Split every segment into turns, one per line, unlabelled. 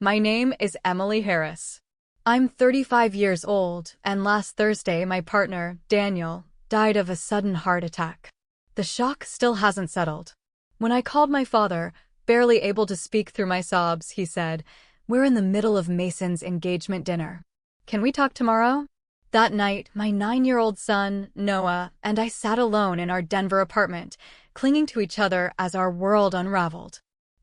My name is Emily Harris. I'm 35 years old, and last Thursday my partner, Daniel, died of a sudden heart attack. The shock still hasn't settled. When I called my father, barely able to speak through my sobs, he said, "We're in the middle of Mason's engagement dinner. Can we talk tomorrow?" That night, my 9-year-old son, Noah, and I sat alone in our Denver apartment, clinging to each other as our world unraveled.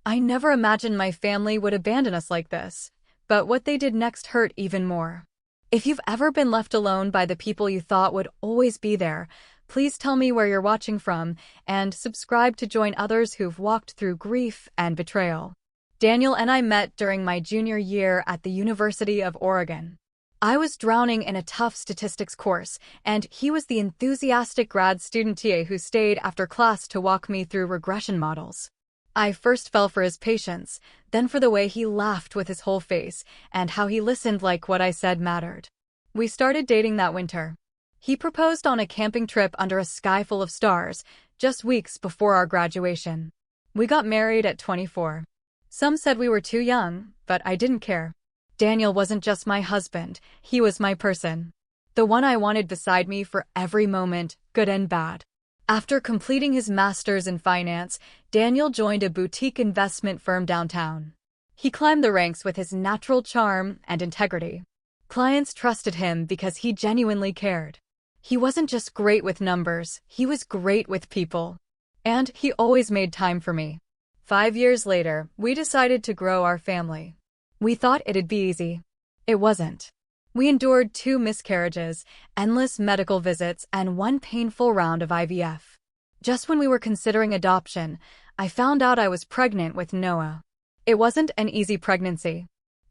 I never imagined my family would abandon us like this, but what they did next hurt even more. If you've ever been left alone by the people you thought would always be there, please tell me where you're watching from, and subscribe to join others who've walked through grief and betrayal. Daniel and I met during my junior year at the University of Oregon. I was drowning in a tough statistics course, and he was the enthusiastic grad student TA who stayed after class to walk me through regression models. I first fell for his patience, then for the way he laughed with his whole face, and how he listened like what I said mattered. We started dating that winter. He proposed on a camping trip under a sky full of stars, just weeks before our graduation. We got married at 24. Some said we were too young, but I didn't care. Daniel wasn't just my husband, he was my person. The one I wanted beside me for every moment, good and bad. After completing his master's in finance, Daniel joined a boutique investment firm downtown. He climbed the ranks with his natural charm and integrity. Clients trusted him because he genuinely cared. He wasn't just great with numbers, he was great with people. And he always made time for me. 5 years later, we decided to grow our family. We thought it'd be easy. It wasn't. We endured 2 miscarriages, endless medical visits, and 1 painful round of IVF. Just when we were considering adoption, I found out I was pregnant with Noah. It wasn't an easy pregnancy.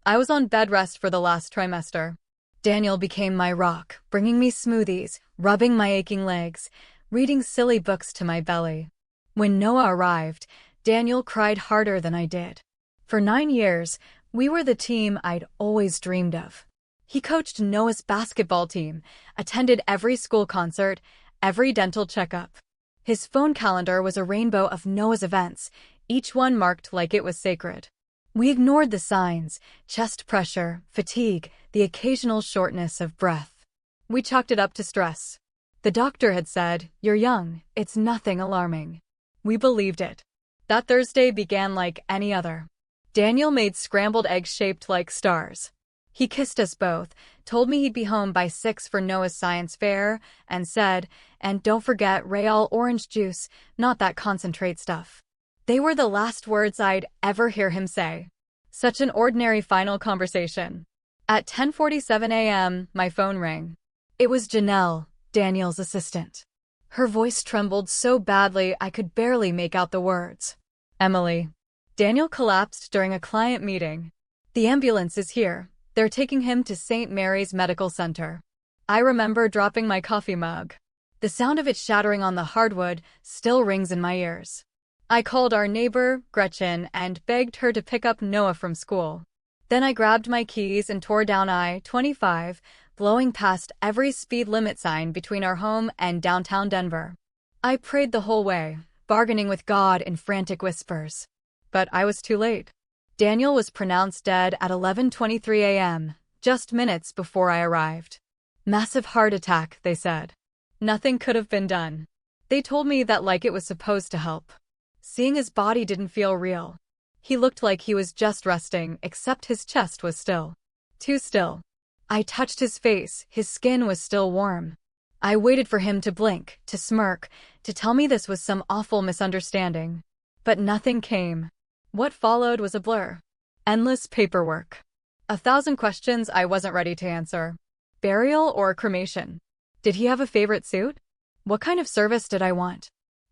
I was on bed rest for the last trimester. Daniel became my rock, bringing me smoothies, rubbing my aching legs, reading silly books to my belly. When Noah arrived, Daniel cried harder than I did. For 9 years, we were the team I'd always dreamed of. He coached Noah's basketball team, attended every school concert, every dental checkup. His phone calendar was a rainbow of Noah's events, each one marked like it was sacred. We ignored the signs: chest pressure, fatigue, the occasional shortness of breath. We chalked it up to stress. The doctor had said, "You're young, it's nothing alarming." We believed it. That Thursday began like any other. Daniel made scrambled eggs shaped like stars. He kissed us both, told me he'd be home by 6 for Noah's science fair, and said, "And don't forget Real orange juice, not that concentrate stuff." They were the last words I'd ever hear him say. Such an ordinary final conversation. At 10:47 a.m., my phone rang. It was Janelle, Daniel's assistant. Her voice trembled so badly I could barely make out the words. "Emily, Daniel collapsed during a client meeting. The ambulance is here. They're taking him to St. Mary's Medical Center." I remember dropping my coffee mug. The sound of it shattering on the hardwood still rings in my ears. I called our neighbor, Gretchen, and begged her to pick up Noah from school. Then I grabbed my keys and tore down I-25, blowing past every speed limit sign between our home and downtown Denver. I prayed the whole way, bargaining with God in frantic whispers. But I was too late. Daniel was pronounced dead at 11:23 a.m., just minutes before I arrived. Massive heart attack, they said. Nothing could have been done. They told me that like it was supposed to help. Seeing his body didn't feel real. He looked like he was just resting, except his chest was still. Too still. I touched his face, his skin was still warm. I waited for him to blink, to smirk, to tell me this was some awful misunderstanding. But nothing came. What followed was a blur. Endless paperwork. 1,000 questions I wasn't ready to answer. Burial or cremation? Did he have a favorite suit? What kind of service did I want?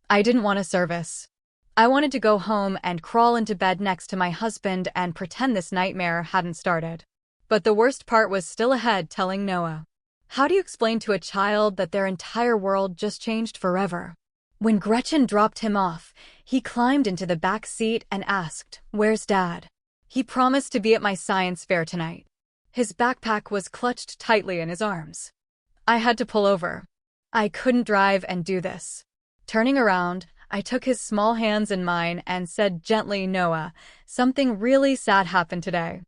I didn't want a service. I wanted to go home and crawl into bed next to my husband and pretend this nightmare hadn't started. But the worst part was still ahead, telling Noah. How do you explain to a child that their entire world just changed forever? When Gretchen dropped him off, he climbed into the back seat and asked, "Where's Dad?" He promised to be at my science fair tonight. His backpack was clutched tightly in his arms. I had to pull over. I couldn't drive and do this. Turning around, I took his small hands in mine and said gently, "Noah, something really sad happened today."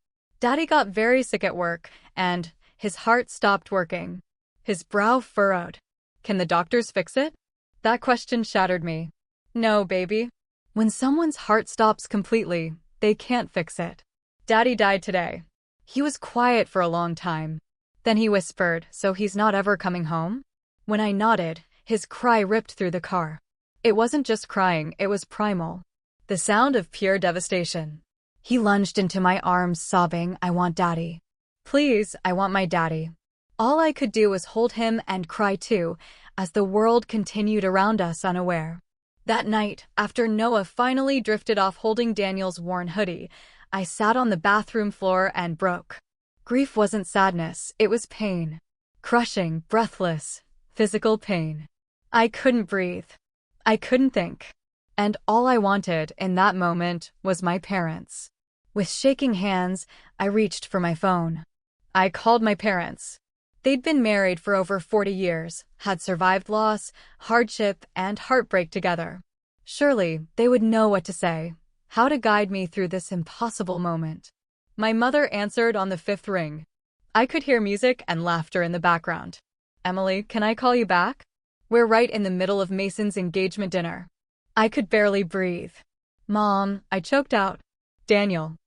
Daddy got very sick at work, and his heart stopped working. His brow furrowed. Can the doctors fix it? That question shattered me. No, baby. When someone's heart stops completely, they can't fix it. Daddy died today. He was quiet for a long time. Then he whispered, so he's not ever coming home? When I nodded, his cry ripped through the car. It wasn't just crying, it was primal. The sound of pure devastation. He lunged into my arms, sobbing, I want Daddy. Please, I want my daddy. All I could do was hold him and cry too, as the world continued around us unaware. That night, after Noah finally drifted off holding Daniel's worn hoodie, I sat on the bathroom floor and broke. Grief wasn't sadness, it was pain. Crushing, breathless, physical pain. I couldn't breathe. I couldn't think. And all I wanted in that moment was my parents. With shaking hands, I reached for my phone. I called my parents. They'd been married for over 40 years, had survived loss, hardship, and heartbreak together. Surely, they would know what to say, how to guide me through this impossible moment. My mother answered on the 5th ring. I could hear music and laughter in the background. Emily, can I call you back? We're right in the middle of Mason's engagement dinner. I could barely breathe. Mom, I choked out. Daniel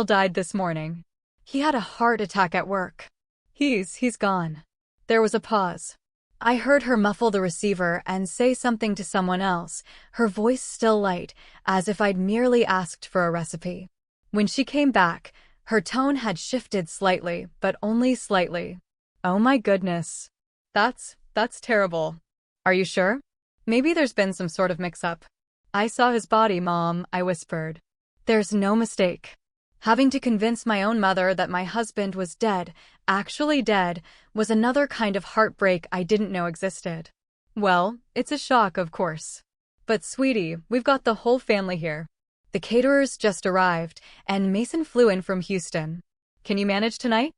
died this morning. He had a heart attack at work. He's gone. There was a pause. I heard her muffle the receiver and say something to someone else, her voice still light, as if I'd merely asked for a recipe. When she came back, her tone had shifted slightly, but only slightly. Oh my goodness. That's terrible. Are you sure? Maybe there's been some sort of mix-up. I saw his body, Mom, I whispered. There's no mistake. Having to convince my own mother that my husband was dead, actually dead, was another kind of heartbreak I didn't know existed. Well, it's a shock, of course. But sweetie, we've got the whole family here. The caterers just arrived, and Mason flew in from Houston. Can you manage tonight?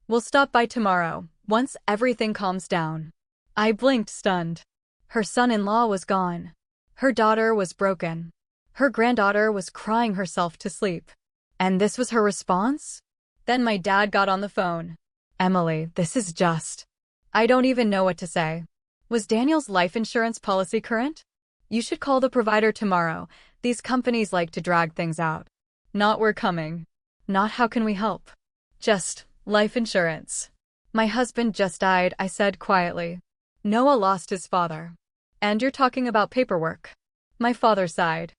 We'll stop by tomorrow, once everything calms down. I blinked, stunned. Her son-in-law was gone. Her daughter was broken. Her granddaughter was crying herself to sleep. And this was her response? Then my dad got on the phone. Emily, this is just... I don't even know what to say. Was Daniel's life insurance policy current? You should call the provider tomorrow. These companies like to drag things out. Not we're coming. Not how can we help. Just life insurance. My husband just died, I said quietly. Noah lost his father. And you're talking about paperwork. My father sighed.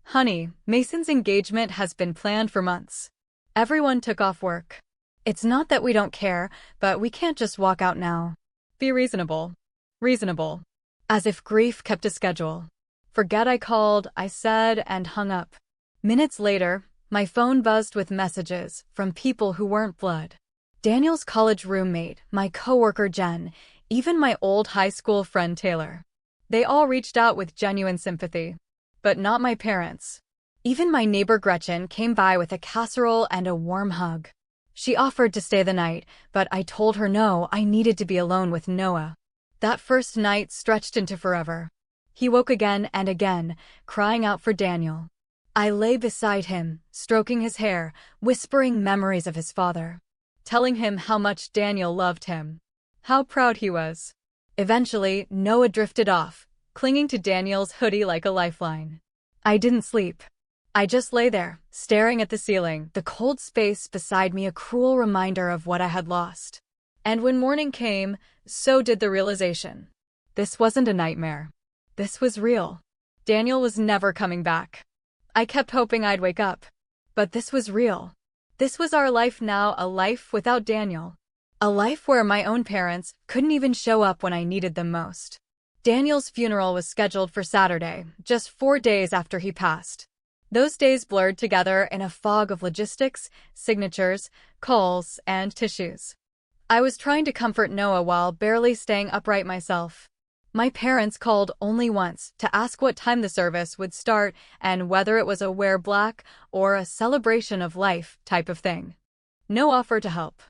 Honey, Mason's engagement has been planned for months. Everyone took off work. It's not that we don't care, but we can't just walk out now. Be reasonable. Reasonable. As if grief kept a schedule. Forget I called, I said, and hung up. Minutes later, my phone buzzed with messages from people who weren't blood. Daniel's college roommate, my coworker Jen, even my old high school friend Taylor. They all reached out with genuine sympathy. But not my parents. Even my neighbor Gretchen came by with a casserole and a warm hug. She offered to stay the night, but I told her no, I needed to be alone with Noah. That first night stretched into forever. He woke again and again, crying out for Daniel. I lay beside him, stroking his hair, whispering memories of his father. Telling him how much Daniel loved him. How proud he was. Eventually, Noah drifted off, clinging to Daniel's hoodie like a lifeline. I didn't sleep. I just lay there, staring at the ceiling, the cold space beside me a cruel reminder of what I had lost. And when morning came, so did the realization. This wasn't a nightmare. This was real. Daniel was never coming back. I kept hoping I'd wake up. But this was real. This was our life now, a life without Daniel. A life where my own parents couldn't even show up when I needed them most. Daniel's funeral was scheduled for Saturday, just 4 days after he passed. Those days blurred together in a fog of logistics, signatures, calls, and tissues. I was trying to comfort Noah while barely staying upright myself. My parents called only once to ask what time the service would start and whether it was a wear black or a celebration of life type of thing. No offer to help.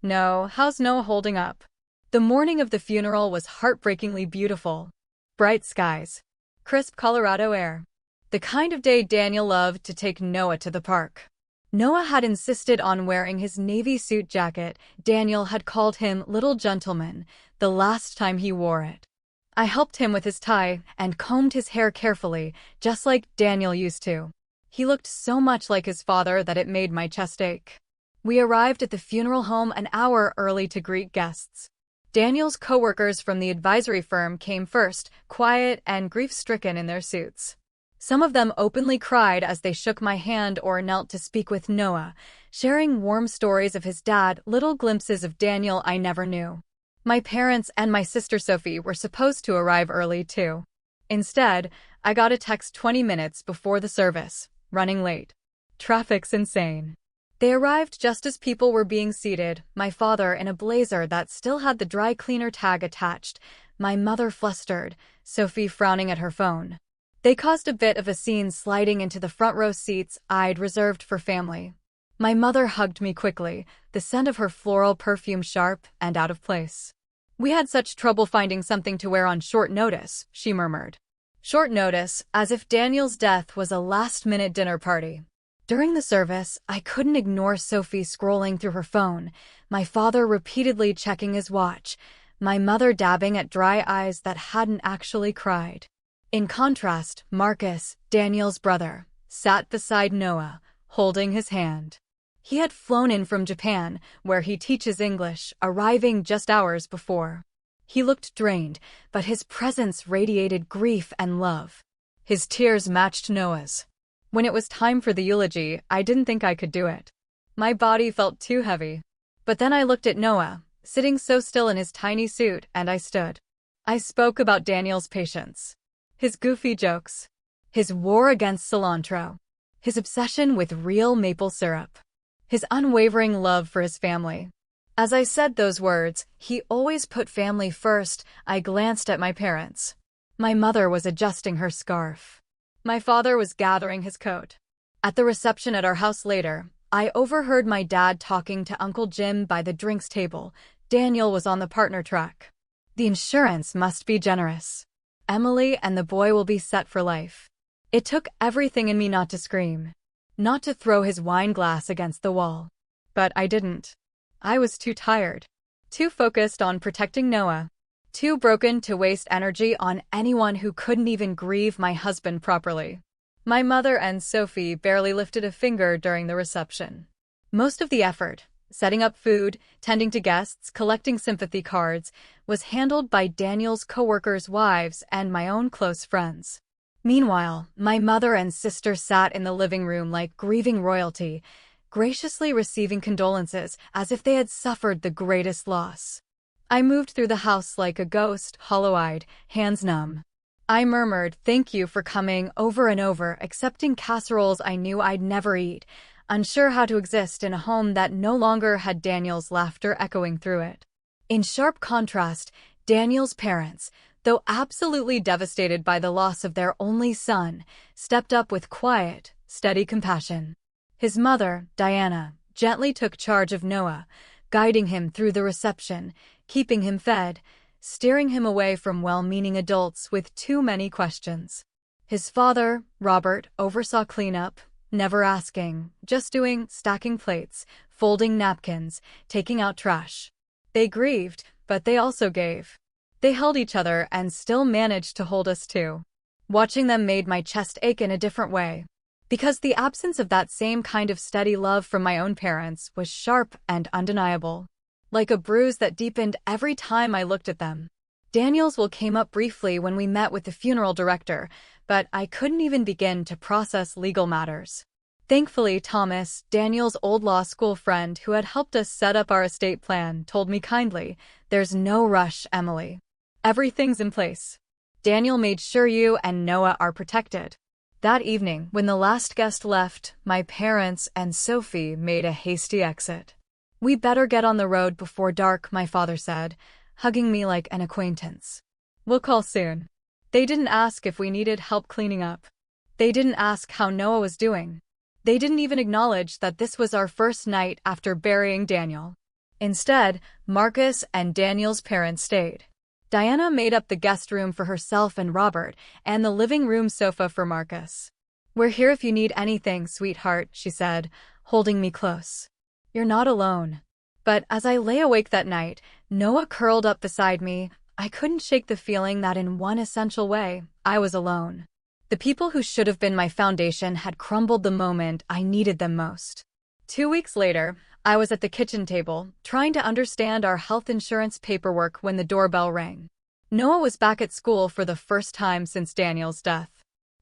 No, how's Noah holding up? The morning of the funeral was heartbreakingly beautiful. Bright skies. Crisp Colorado air. The kind of day Daniel loved to take Noah to the park. Noah had insisted on wearing his navy suit jacket. Daniel had called him Little Gentleman the last time he wore it. I helped him with his tie and combed his hair carefully, just like Daniel used to. He looked so much like his father that it made my chest ache. We arrived at the funeral home an hour early to greet guests. Daniel's co-workers from the advisory firm came first, quiet and grief-stricken in their suits. Some of them openly cried as they shook my hand or knelt to speak with Noah, sharing warm stories of his dad, little glimpses of Daniel I never knew. My parents and my sister Sophie were supposed to arrive early too. Instead, I got a text 20 minutes before the service, running late. Traffic's insane. They arrived just as people were being seated, my father in a blazer that still had the dry cleaner tag attached, my mother flustered, Sophie frowning at her phone. They caused a bit of a scene sliding into the front row seats I'd reserved for family. My mother hugged me quickly, the scent of her floral perfume sharp and out of place. We had such trouble finding something to wear on short notice, she murmured. Short notice, as if Daniel's death was a last-minute dinner party. During the service, I couldn't ignore Sophie scrolling through her phone, my father repeatedly checking his watch, my mother dabbing at dry eyes that hadn't actually cried. In contrast, Marcus, Daniel's brother, sat beside Noah, holding his hand. He had flown in from Japan, where he teaches English, arriving just hours before. He looked drained, but his presence radiated grief and love. His tears matched Noah's. When it was time for the eulogy, I didn't think I could do it. My body felt too heavy. But then I looked at Noah, sitting so still in his tiny suit, and I stood. I spoke about Daniel's patience. His goofy jokes. His war against cilantro. His obsession with real maple syrup. His unwavering love for his family. As I said those words, he always put family first. I glanced at my parents. My mother was adjusting her scarf. My father was gathering his coat. At the reception at our house later, I overheard my dad talking to Uncle Jim by the drinks table. Daniel was on the partner track. The insurance must be generous. Emily and the boy will be set for life. It took everything in me not to scream, not to throw his wine glass against the wall. But I didn't. I was too tired, too focused on protecting Noah, too broken to waste energy on anyone who couldn't even grieve my husband properly. My mother and Sophie barely lifted a finger during the reception. Most of the effort, setting up food, tending to guests, collecting sympathy cards, was handled by Daniel's coworkers' wives and my own close friends. Meanwhile, my mother and sister sat in the living room like grieving royalty, graciously receiving condolences as if they had suffered the greatest loss. I moved through the house like a ghost, hollow-eyed, hands numb. I murmured, "Thank you for coming," over and over, accepting casseroles I knew I'd never eat, unsure how to exist in a home that no longer had Daniel's laughter echoing through it. In sharp contrast, Daniel's parents, though absolutely devastated by the loss of their only son, stepped up with quiet, steady compassion. His mother, Diana, gently took charge of Noah, guiding him through the reception, keeping him fed, steering him away from well-meaning adults with too many questions. His father, Robert, oversaw cleanup, never asking, just doing, stacking plates, folding napkins, taking out trash. They grieved, but they also gave. They held each other and still managed to hold us too. Watching them made my chest ache in a different way. Because the absence of that same kind of steady love from my own parents was sharp and undeniable. Like a bruise that deepened every time I looked at them. Daniel's will came up briefly when we met with the funeral director, but I couldn't even begin to process legal matters. Thankfully, Thomas, Daniel's old law school friend who had helped us set up our estate plan, told me kindly, "There's no rush, Emily. Everything's in place. Daniel made sure you and Noah are protected." That evening, when the last guest left, my parents and Sophie made a hasty exit. "We better get on the road before dark," my father said, hugging me like an acquaintance. "We'll call soon." They didn't ask if we needed help cleaning up. They didn't ask how Noah was doing. They didn't even acknowledge that this was our first night after burying Daniel. Instead, Marcus and Daniel's parents stayed. Diana made up the guest room for herself and Robert, and the living room sofa for Marcus. "We're here if you need anything, sweetheart," she said, holding me close. "You're not alone." But as I lay awake that night, Noah curled up beside me. I couldn't shake the feeling that in one essential way, I was alone. The people who should have been my foundation had crumbled the moment I needed them most. 2 weeks later, I was at the kitchen table, trying to understand our health insurance paperwork when the doorbell rang. Noah was back at school for the first time since Daniel's death.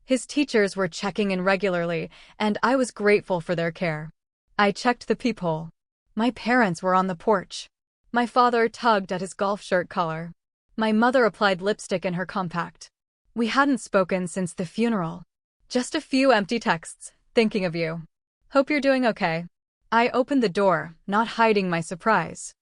His teachers were checking in regularly, and I was grateful for their care. I checked the peephole. My parents were on the porch. My father tugged at his golf shirt collar. My mother applied lipstick in her compact. We hadn't spoken since the funeral. Just a few empty texts, thinking of you. Hope you're doing okay. I opened the door, not hiding my surprise.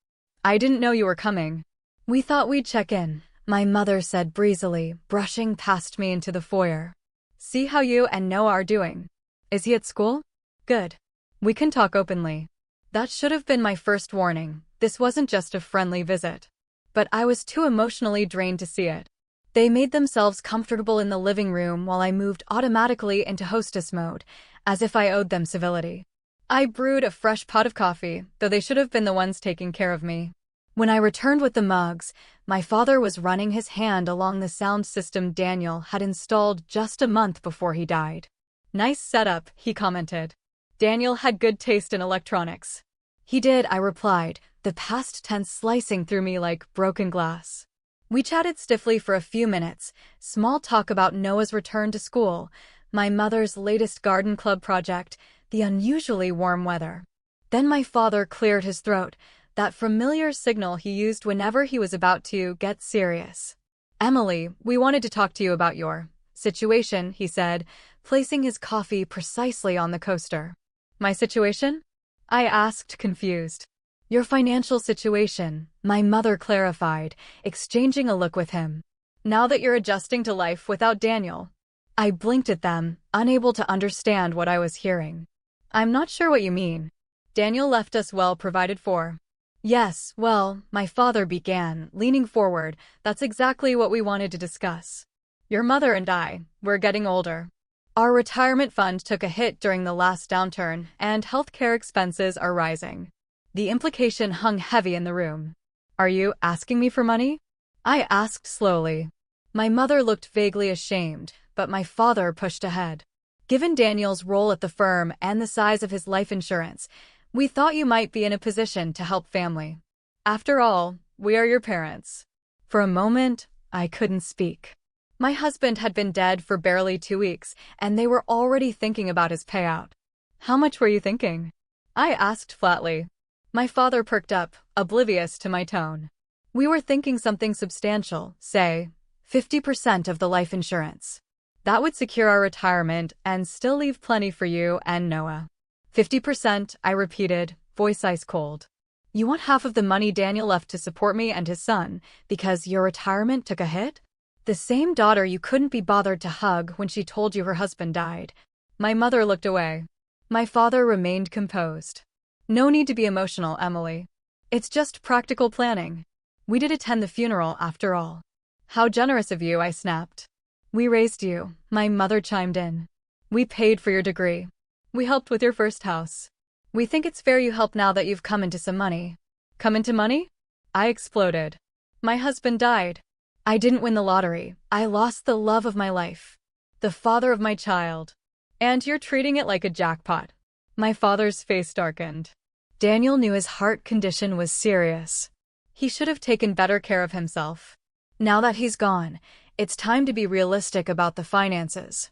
I didn't know you were coming. We thought we'd check in, my mother said breezily, brushing past me into the foyer. See how you and Noah are doing. Is he at school? Good. We can talk openly. That should have been my first warning. This wasn't just a friendly visit. But I was too emotionally drained to see it. They made themselves comfortable in the living room while I moved automatically into hostess mode, as if I owed them civility. I brewed a fresh pot of coffee, though they should have been the ones taking care of me. When I returned with the mugs, my father was running his hand along the sound system Daniel had installed just a month before he died. Nice setup, he commented. Daniel had good taste in electronics. He did, I replied, the past tense slicing through me like broken glass. We chatted stiffly for a few minutes, small talk about Noah's return to school, my mother's latest garden club project, the unusually warm weather. Then my father cleared his throat, that familiar signal he used whenever he was about to get serious. Emily, we wanted to talk to you about your situation, he said, placing his coffee precisely on the coaster. My situation? I asked, confused. Your financial situation, my mother clarified, exchanging a look with him. Now that you're adjusting to life without Daniel. I blinked at them, unable to understand what I was hearing. I'm not sure what you mean. Daniel left us well provided for. Yes, well, my father began, leaning forward. That's exactly what we wanted to discuss. Your mother and I, we're getting older. Our retirement fund took a hit during the last downturn, and healthcare expenses are rising. The implication hung heavy in the room. Are you asking me for money? I asked slowly. My mother looked vaguely ashamed, but my father pushed ahead. Given Daniel's role at the firm and the size of his life insurance, we thought you might be in a position to help family. After all, we are your parents. For a moment, I couldn't speak. My husband had been dead for barely 2 weeks, and they were already thinking about his payout. How much were you thinking? I asked flatly. My father perked up, oblivious to my tone. We were thinking something substantial, say, 50% of the life insurance. That would secure our retirement and still leave plenty for you and Noah. 50%, I repeated, voice ice cold. You want half of the money Daniel left to support me and his son, because your retirement took a hit? The same daughter you couldn't be bothered to hug when she told you her husband died. My mother looked away. My father remained composed. No need to be emotional, Emily. It's just practical planning. We did attend the funeral after all. How generous of you, I snapped. We raised you, my mother chimed in. We paid for your degree. We helped with your first house. We think it's fair you help now that you've come into some money. Come into money? I exploded. My husband died. I didn't win the lottery. I lost the love of my life. The father of my child. And you're treating it like a jackpot. My father's face darkened. Daniel knew his heart condition was serious. He should have taken better care of himself. Now that he's gone, it's time to be realistic about the finances.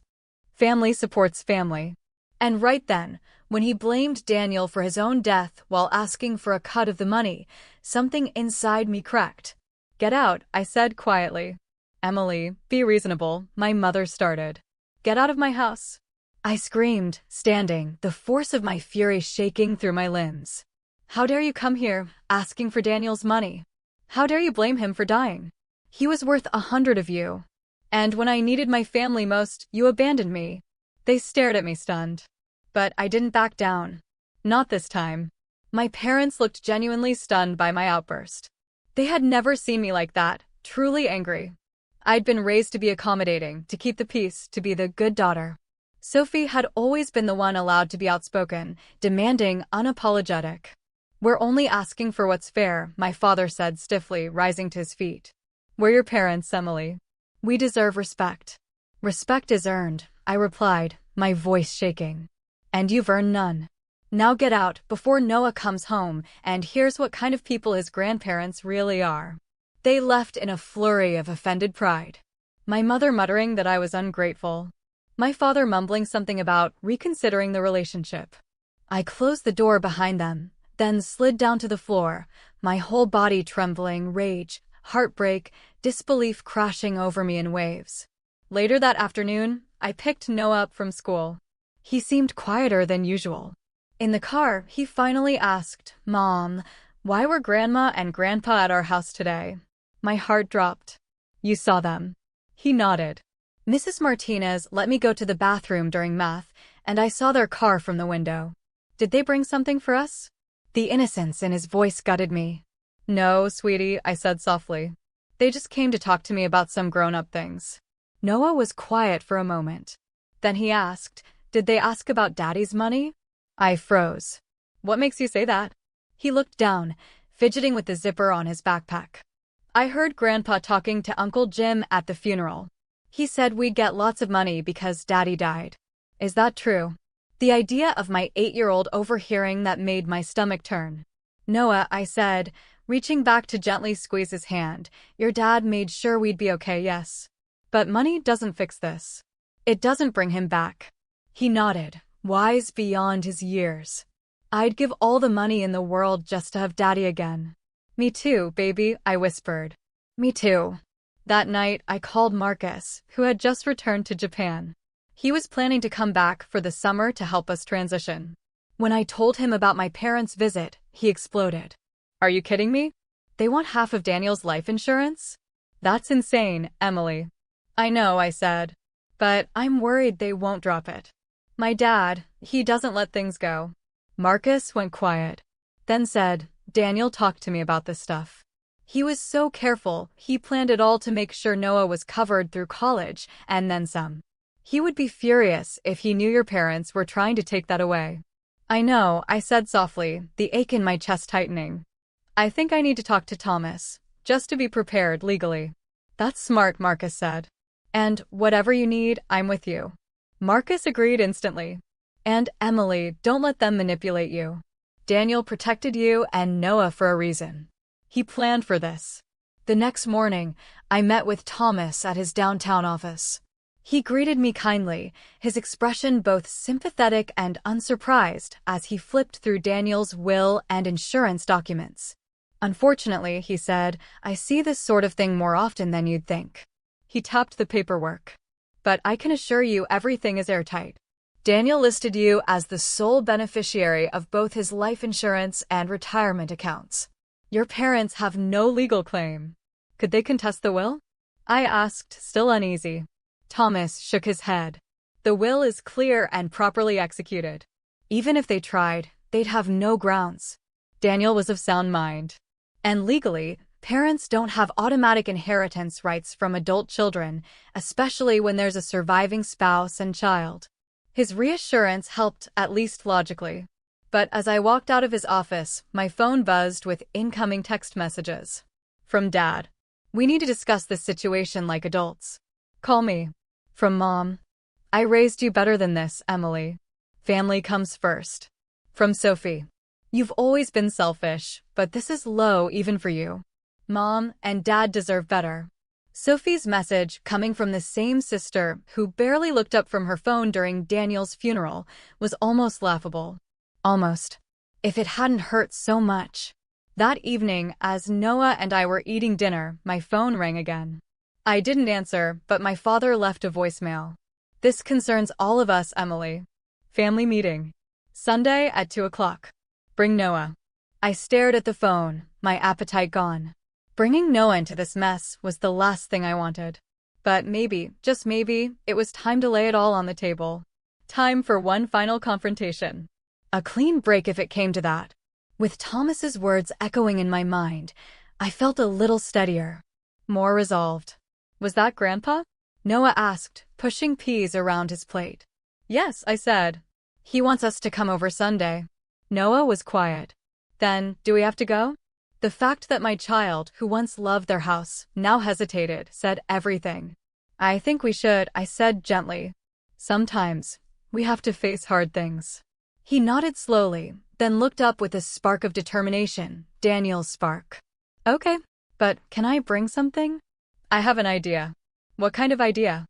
Family supports family. And right then, when he blamed Daniel for his own death while asking for a cut of the money, something inside me cracked. Get out, I said quietly. Emily, be reasonable, my mother started. Get out of my house. I screamed, standing, the force of my fury shaking through my limbs. How dare you come here, asking for Daniel's money? How dare you blame him for dying? He was worth 100 of you. And when I needed my family most, you abandoned me. They stared at me stunned. But I didn't back down. Not this time. My parents looked genuinely stunned by my outburst. They had never seen me like that, truly angry. I'd been raised to be accommodating, to keep the peace, to be the good daughter. Sophie had always been the one allowed to be outspoken, demanding, unapologetic. "We're only asking for what's fair," my father said stiffly, rising to his feet. "We're your parents, Emily. We deserve respect." "Respect is earned," I replied, my voice shaking. "And you've earned none. Now get out before Noah comes home, and here's what kind of people his grandparents really are." They left in a flurry of offended pride. My mother muttering that I was ungrateful. My father mumbling something about reconsidering the relationship. I closed the door behind them, then slid down to the floor, my whole body trembling, rage, heartbreak, disbelief crashing over me in waves. Later that afternoon, I picked Noah up from school. He seemed quieter than usual. In the car, he finally asked, "Mom, why were Grandma and Grandpa at our house today?" My heart dropped. "You saw them." He nodded. "Mrs. Martinez let me go to the bathroom during math, and I saw their car from the window." "Did they bring something for us?" The innocence in his voice gutted me. "No, sweetie," I said softly. "They just came to talk to me about some grown-up things." Noah was quiet for a moment. Then he asked, "Did they ask about Daddy's money?" I froze. "What makes you say that?" He looked down, fidgeting with the zipper on his backpack. "I heard Grandpa talking to Uncle Jim at the funeral. He said we'd get lots of money because Daddy died. Is that true?" The idea of my 8-year-old overhearing that made my stomach turn. "Noah," I said, reaching back to gently squeeze his hand, "your dad made sure we'd be okay, yes. But money doesn't fix this. It doesn't bring him back." He nodded, wise beyond his years. "I'd give all the money in the world just to have Daddy again." "Me too, baby," I whispered. "Me too." That night, I called Marcus, who had just returned to Japan. He was planning to come back for the summer to help us transition. When I told him about my parents' visit, he exploded. "Are you kidding me? They want half of Daniel's life insurance? That's insane, Emily." "I know," I said. "But I'm worried they won't drop it. My dad, he doesn't let things go." Marcus went quiet, then said, "Daniel talked to me about this stuff. He was so careful, he planned it all to make sure Noah was covered through college, and then some. He would be furious if he knew your parents were trying to take that away." "I know," I said softly, the ache in my chest tightening. "I think I need to talk to Thomas, just to be prepared legally." "That's smart," Marcus said. "And whatever you need, I'm with you." Marcus agreed instantly. "And Emily, don't let them manipulate you. Daniel protected you and Noah for a reason. He planned for this." The next morning, I met with Thomas at his downtown office. He greeted me kindly, his expression both sympathetic and unsurprised as he flipped through Daniel's will and insurance documents. "Unfortunately," he said, "I see this sort of thing more often than you'd think." He tapped the paperwork. "But I can assure you everything is airtight. Daniel listed you as the sole beneficiary of both his life insurance and retirement accounts. Your parents have no legal claim." "Could they contest the will?" I asked, still uneasy. Thomas shook his head. "The will is clear and properly executed. Even if they tried, they'd have no grounds. Daniel was of sound mind. And legally, parents don't have automatic inheritance rights from adult children, especially when there's a surviving spouse and child." His reassurance helped, at least logically. But as I walked out of his office, my phone buzzed with incoming text messages. From Dad. "We need to discuss this situation like adults. Call me." From Mom. "I raised you better than this, Emily. Family comes first." From Sophie. "You've always been selfish, but this is low even for you. Mom and Dad deserve better." Sophie's message, coming from the same sister who barely looked up from her phone during Daniel's funeral, was almost laughable. Almost. If it hadn't hurt so much. That evening, as Noah and I were eating dinner, my phone rang again. I didn't answer, but my father left a voicemail. "This concerns all of us, Emily. Family meeting. Sunday at 2 o'clock. Bring Noah." I stared at the phone, my appetite gone. Bringing Noah into this mess was the last thing I wanted. But maybe, just maybe, it was time to lay it all on the table. Time for one final confrontation. A clean break if it came to that. With Thomas's words echoing in my mind, I felt a little steadier. More resolved. "Was that Grandpa?" Noah asked, pushing peas around his plate. Yes, I said. He wants us to come over Sunday. Noah was quiet. Then, do we have to go? The fact that my child, who once loved their house, now hesitated, said everything. I think we should, I said gently. Sometimes, we have to face hard things. He nodded slowly, then looked up with a spark of determination, Daniel's spark. Okay, but can I bring something? I have an idea. What kind of idea?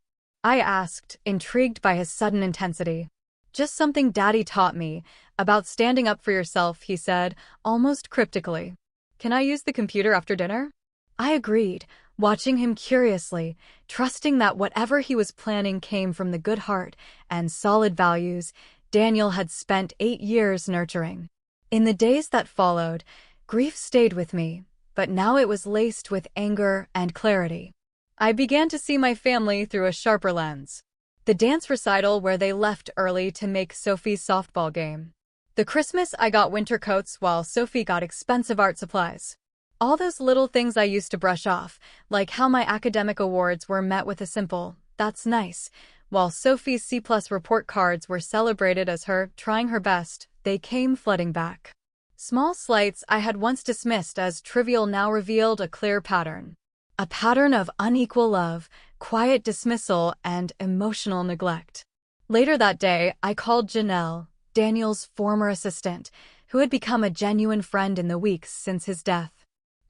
I asked, intrigued by his sudden intensity. Just something Daddy taught me, about standing up for yourself, he said, almost cryptically. Can I use the computer after dinner? I agreed, watching him curiously, trusting that whatever he was planning came from the good heart and solid values Daniel had spent 8 years nurturing. In the days that followed, grief stayed with me, but now it was laced with anger and clarity. I began to see my family through a sharper lens. The dance recital where they left early to make Sophie's softball game. The Christmas I got winter coats while Sophie got expensive art supplies. All those little things I used to brush off, like how my academic awards were met with a simple, "That's nice," while Sophie's C+ report cards were celebrated as her trying her best, they came flooding back. Small slights I had once dismissed as trivial now revealed a clear pattern. A pattern of unequal love, quiet dismissal, and emotional neglect. Later that day, I called Janelle, Daniel's former assistant, who had become a genuine friend in the weeks since his death.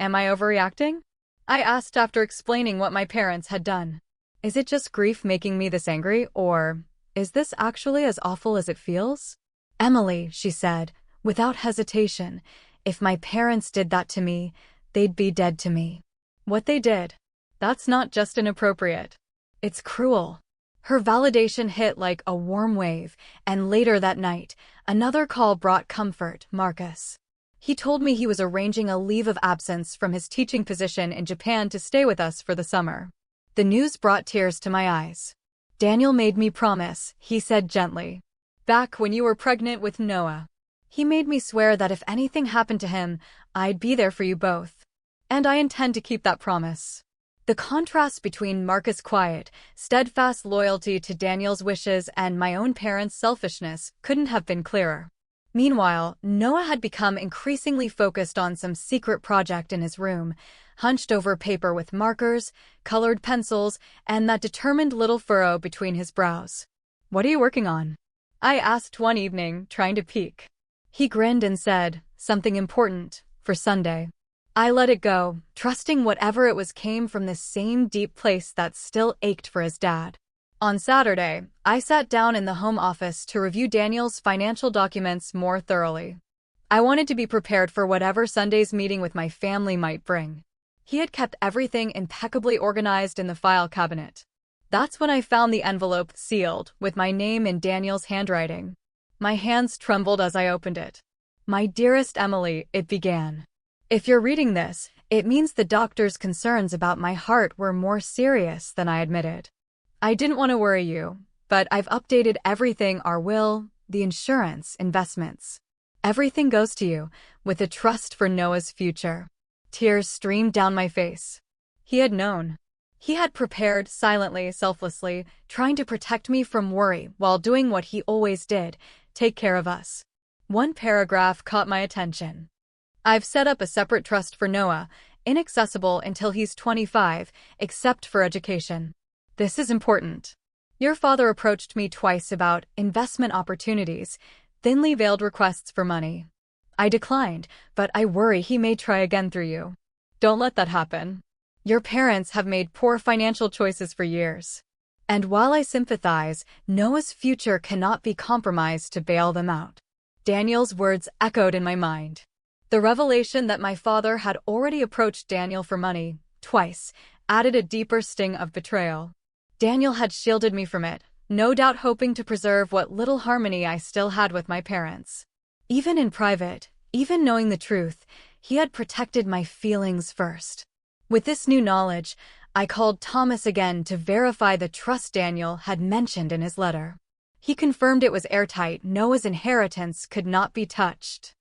Am I overreacting? I asked after explaining what my parents had done. Is it just grief making me this angry, or is this actually as awful as it feels? Emily, she said, without hesitation, if my parents did that to me, they'd be dead to me. What they did, that's not just inappropriate. It's cruel. Her validation hit like a warm wave, and later that night, another call brought comfort, Marcus. He told me he was arranging a leave of absence from his teaching position in Japan to stay with us for the summer. The news brought tears to my eyes. Daniel made me promise, he said gently. Back when you were pregnant with Noah. He made me swear that if anything happened to him, I'd be there for you both. And I intend to keep that promise. The contrast between Marcus' quiet, steadfast loyalty to Daniel's wishes and my own parents' selfishness couldn't have been clearer. Meanwhile, Noah had become increasingly focused on some secret project in his room, hunched over paper with markers, colored pencils, and that determined little furrow between his brows. What are you working on? I asked one evening, trying to peek. He grinned and said, something important, for Sunday. I let it go, trusting whatever it was came from the same deep place that still ached for his dad. On Saturday, I sat down in the home office to review Daniel's financial documents more thoroughly. I wanted to be prepared for whatever Sunday's meeting with my family might bring. He had kept everything impeccably organized in the file cabinet. That's when I found the envelope sealed, with my name in Daniel's handwriting. My hands trembled as I opened it. My dearest Emily, it began. If you're reading this, it means the doctor's concerns about my heart were more serious than I admitted. I didn't want to worry you, but I've updated everything: our will, the insurance, investments. Everything goes to you, with a trust for Noah's future. Tears streamed down my face. He had known. He had prepared, silently, selflessly, trying to protect me from worry while doing what he always did, take care of us. One paragraph caught my attention. I've set up a separate trust for Noah, inaccessible until he's 25, except for education. This is important. Your father approached me twice about investment opportunities, thinly veiled requests for money. I declined, but I worry he may try again through you. Don't let that happen. Your parents have made poor financial choices for years. And while I sympathize, Noah's future cannot be compromised to bail them out. Daniel's words echoed in my mind. The revelation that my father had already approached Daniel for money, twice, added a deeper sting of betrayal. Daniel had shielded me from it, no doubt hoping to preserve what little harmony I still had with my parents. Even in private, even knowing the truth, he had protected my feelings first. With this new knowledge, I called Thomas again to verify the trust Daniel had mentioned in his letter. He confirmed it was airtight. Noah's inheritance could not be touched.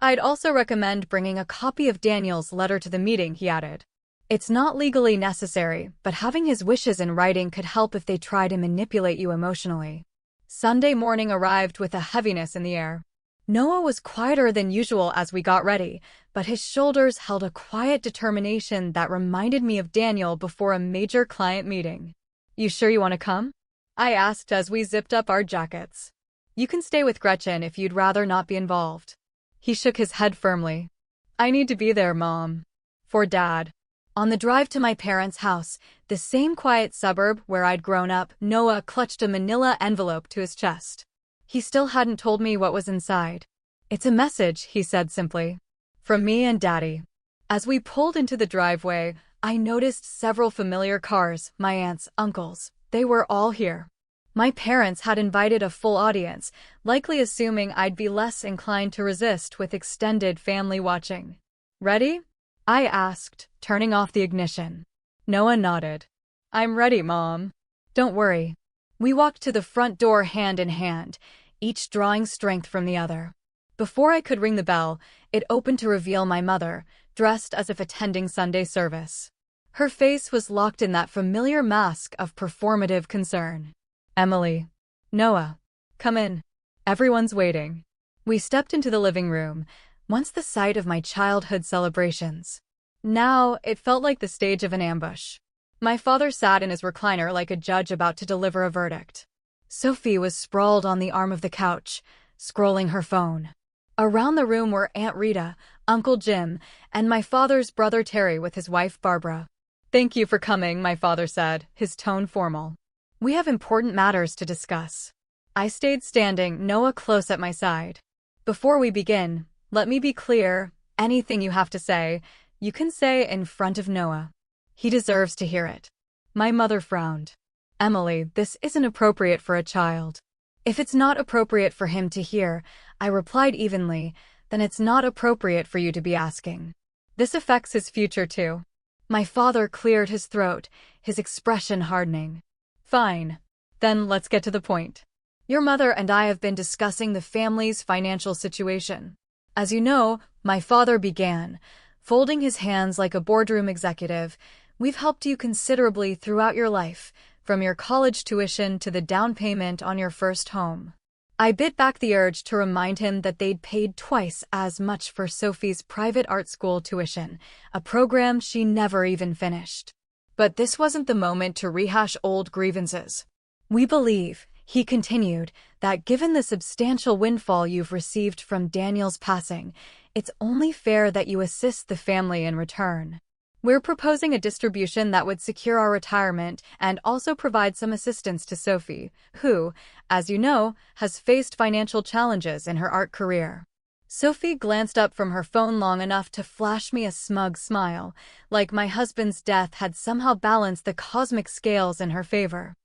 I'd also recommend bringing a copy of Daniel's letter to the meeting, he added. It's not legally necessary, but having his wishes in writing could help if they try to manipulate you emotionally. Sunday morning arrived with a heaviness in the air. Noah was quieter than usual as we got ready, but his shoulders held a quiet determination that reminded me of Daniel before a major client meeting. "You sure you want to come?" I asked as we zipped up our jackets. "You can stay with Gretchen if you'd rather not be involved." He shook his head firmly. "I need to be there, Mom. For Dad." On the drive to my parents' house, the same quiet suburb where I'd grown up, Noah clutched a manila envelope to his chest. He still hadn't told me what was inside. "It's a message," he said simply. "From me and Daddy." As we pulled into the driveway, I noticed several familiar cars, my aunts, uncles. They were all here. My parents had invited a full audience, likely assuming I'd be less inclined to resist with extended family watching. "Ready?" I asked, turning off the ignition. Noah nodded. "I'm ready, Mom." "Don't worry." We walked to the front door hand in hand, each drawing strength from the other. Before I could ring the bell, it opened to reveal my mother, dressed as if attending Sunday service. Her face was locked in that familiar mask of performative concern. "Emily." "Noah. Come in. Everyone's waiting." We stepped into the living room, once the site of my childhood celebrations. Now, it felt like the stage of an ambush. My father sat in his recliner like a judge about to deliver a verdict. Sophie was sprawled on the arm of the couch, scrolling her phone. Around the room were Aunt Rita, Uncle Jim, and my father's brother Terry with his wife Barbara. "Thank you for coming," my father said, his tone formal. "We have important matters to discuss." I stayed standing, Noah close at my side. "Before we begin, let me be clear, anything you have to say, you can say in front of Noah. He deserves to hear it." My mother frowned. "Emily, this isn't appropriate for a child." "If it's not appropriate for him to hear," I replied evenly, "then it's not appropriate for you to be asking. This affects his future too." My father cleared his throat, his expression hardening. "Fine. Then let's get to the point. Your mother and I have been discussing the family's financial situation. As you know," my father began, folding his hands like a boardroom executive, "we've helped you considerably throughout your life, from your college tuition to the down payment on your first home." I bit back the urge to remind him that they'd paid twice as much for Sophie's private art school tuition, a program she never even finished. But this wasn't the moment to rehash old grievances. "We believe," he continued, "that given the substantial windfall you've received from Daniel's passing, it's only fair that you assist the family in return. We're proposing a distribution that would secure our retirement and also provide some assistance to Sophie, who, as you know, has faced financial challenges in her art career." Sophie glanced up from her phone long enough to flash me a smug smile, like my husband's death had somehow balanced the cosmic scales in her favor.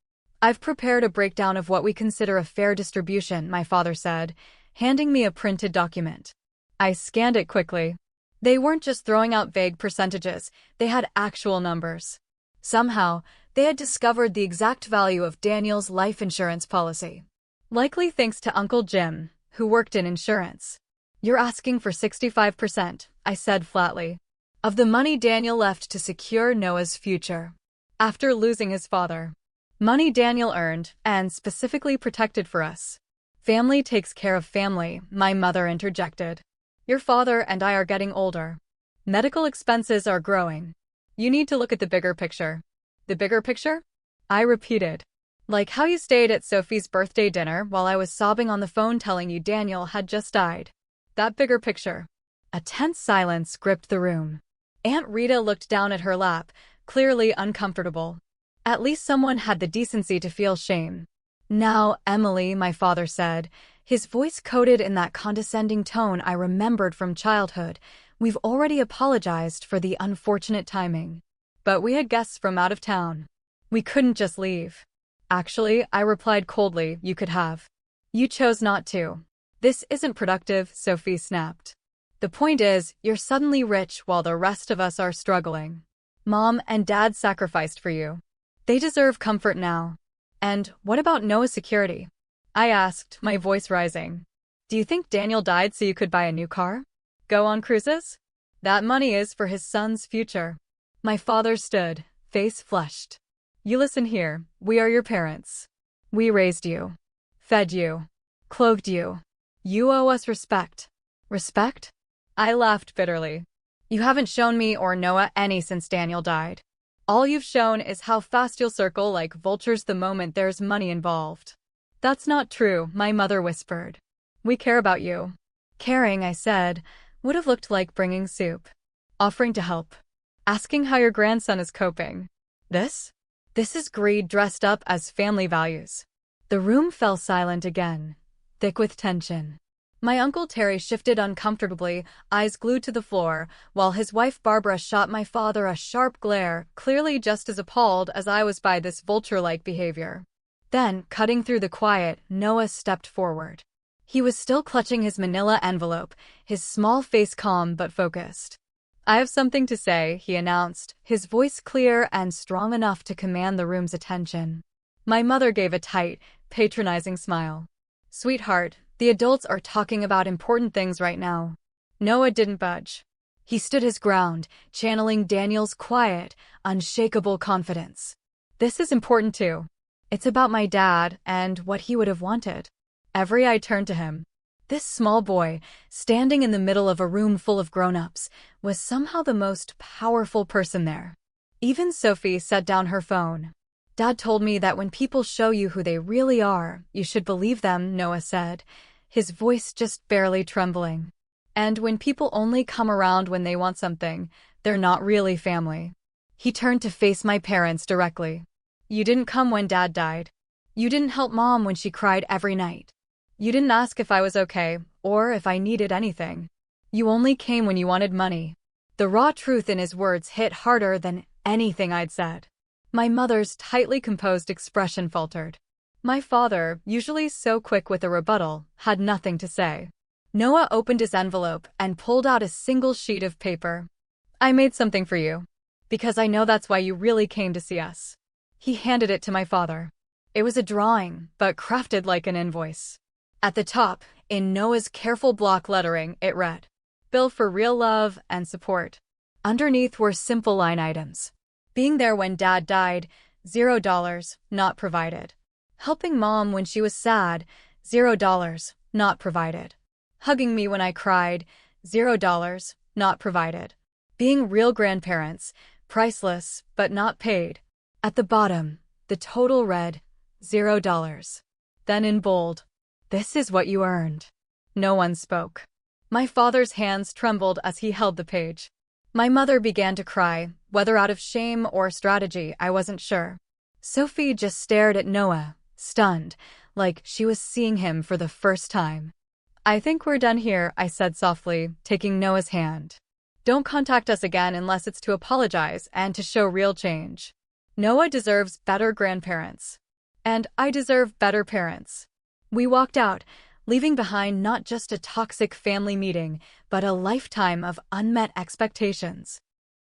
"I've prepared a breakdown of what we consider a fair distribution," my father said, handing me a printed document. I scanned it quickly. They weren't just throwing out vague percentages, they had actual numbers. Somehow, they had discovered the exact value of Daniel's life insurance policy. Likely thanks to Uncle Jim, who worked in insurance. "You're asking for 65%, I said flatly, "of the money Daniel left to secure Noah's future. After losing his father. Money Daniel earned, and specifically protected for us." "Family takes care of family," my mother interjected. "Your father and I are getting older. Medical expenses are growing. You need to look at the bigger picture." "The bigger picture?" I repeated. "Like how you stayed at Sophie's birthday dinner while I was sobbing on the phone telling you Daniel had just died. That bigger picture." A tense silence gripped the room. Aunt Rita looked down at her lap, clearly uncomfortable. At least someone had the decency to feel shame. "Now, Emily," my father said, his voice coated in that condescending tone I remembered from childhood, "we've already apologized for the unfortunate timing. But we had guests from out of town. We couldn't just leave." "Actually," I replied coldly, "you could have. You chose not to." "This isn't productive," Sophie snapped. "The point is, you're suddenly rich while the rest of us are struggling. Mom and Dad sacrificed for you. They deserve comfort now." "And what about Noah's security?" I asked, my voice rising. "Do you think Daniel died so you could buy a new car? Go on cruises? That money is for his son's future." My father stood, face flushed. "You listen here, we are your parents. We raised you. fed you, clothed you. You owe us respect. Respect? I laughed bitterly. You haven't shown me or Noah any since Daniel died. All you've shown is how fast you'll circle like vultures the moment there's money involved. That's not true, my mother whispered. We care about you. Caring, I said, would have looked like bringing soup, offering to help, asking how your grandson is coping. This? This is greed dressed up as family values. The room fell silent again, thick with tension. My Uncle Terry shifted uncomfortably, eyes glued to the floor, while his wife Barbara shot my father a sharp glare, clearly just as appalled as I was by this vulture-like behavior. Then, cutting through the quiet, Noah stepped forward. He was still clutching his manila envelope, his small face calm but focused. I have something to say, he announced, his voice clear and strong enough to command the room's attention. My mother gave a tight, patronizing smile. Sweetheart, the adults are talking about important things right now. Noah didn't budge. He stood his ground, channeling Daniel's quiet, unshakable confidence. This is important too. It's about my dad and what he would have wanted. Every eye turned to him. This small boy, standing in the middle of a room full of grown-ups, was somehow the most powerful person there. Even Sophie set down her phone. Dad told me that when people show you who they really are, you should believe them, Noah said, his voice just barely trembling. And when people only come around when they want something, they're not really family. He turned to face my parents directly. You didn't come when Dad died. You didn't help Mom when she cried every night. You didn't ask if I was okay, or if I needed anything. You only came when you wanted money. The raw truth in his words hit harder than anything I'd said. My mother's tightly composed expression faltered. My father, usually so quick with a rebuttal, had nothing to say. Noah opened his envelope and pulled out a single sheet of paper. I made something for you, because I know that's why you really came to see us. He handed it to my father. It was a drawing, but crafted like an invoice. At the top, in Noah's careful block lettering, it read, "Bill for real love and support." Underneath were simple line items. Being there when Dad died, $0, not provided. Helping Mom when she was sad, $0, not provided. Hugging me when I cried, $0, not provided. Being real grandparents, priceless, but not paid. At the bottom, the total read, $0. Then in bold, "This is what you earned." No one spoke. My father's hands trembled as he held the page. My mother began to cry, whether out of shame or strategy, I wasn't sure. Sophie just stared at Noah, stunned, like she was seeing him for the first time. I think we're done here, I said softly, taking Noah's hand. Don't contact us again unless it's to apologize and to show real change. Noah deserves better grandparents. And I deserve better parents. We walked out, leaving behind not just a toxic family meeting, but a lifetime of unmet expectations.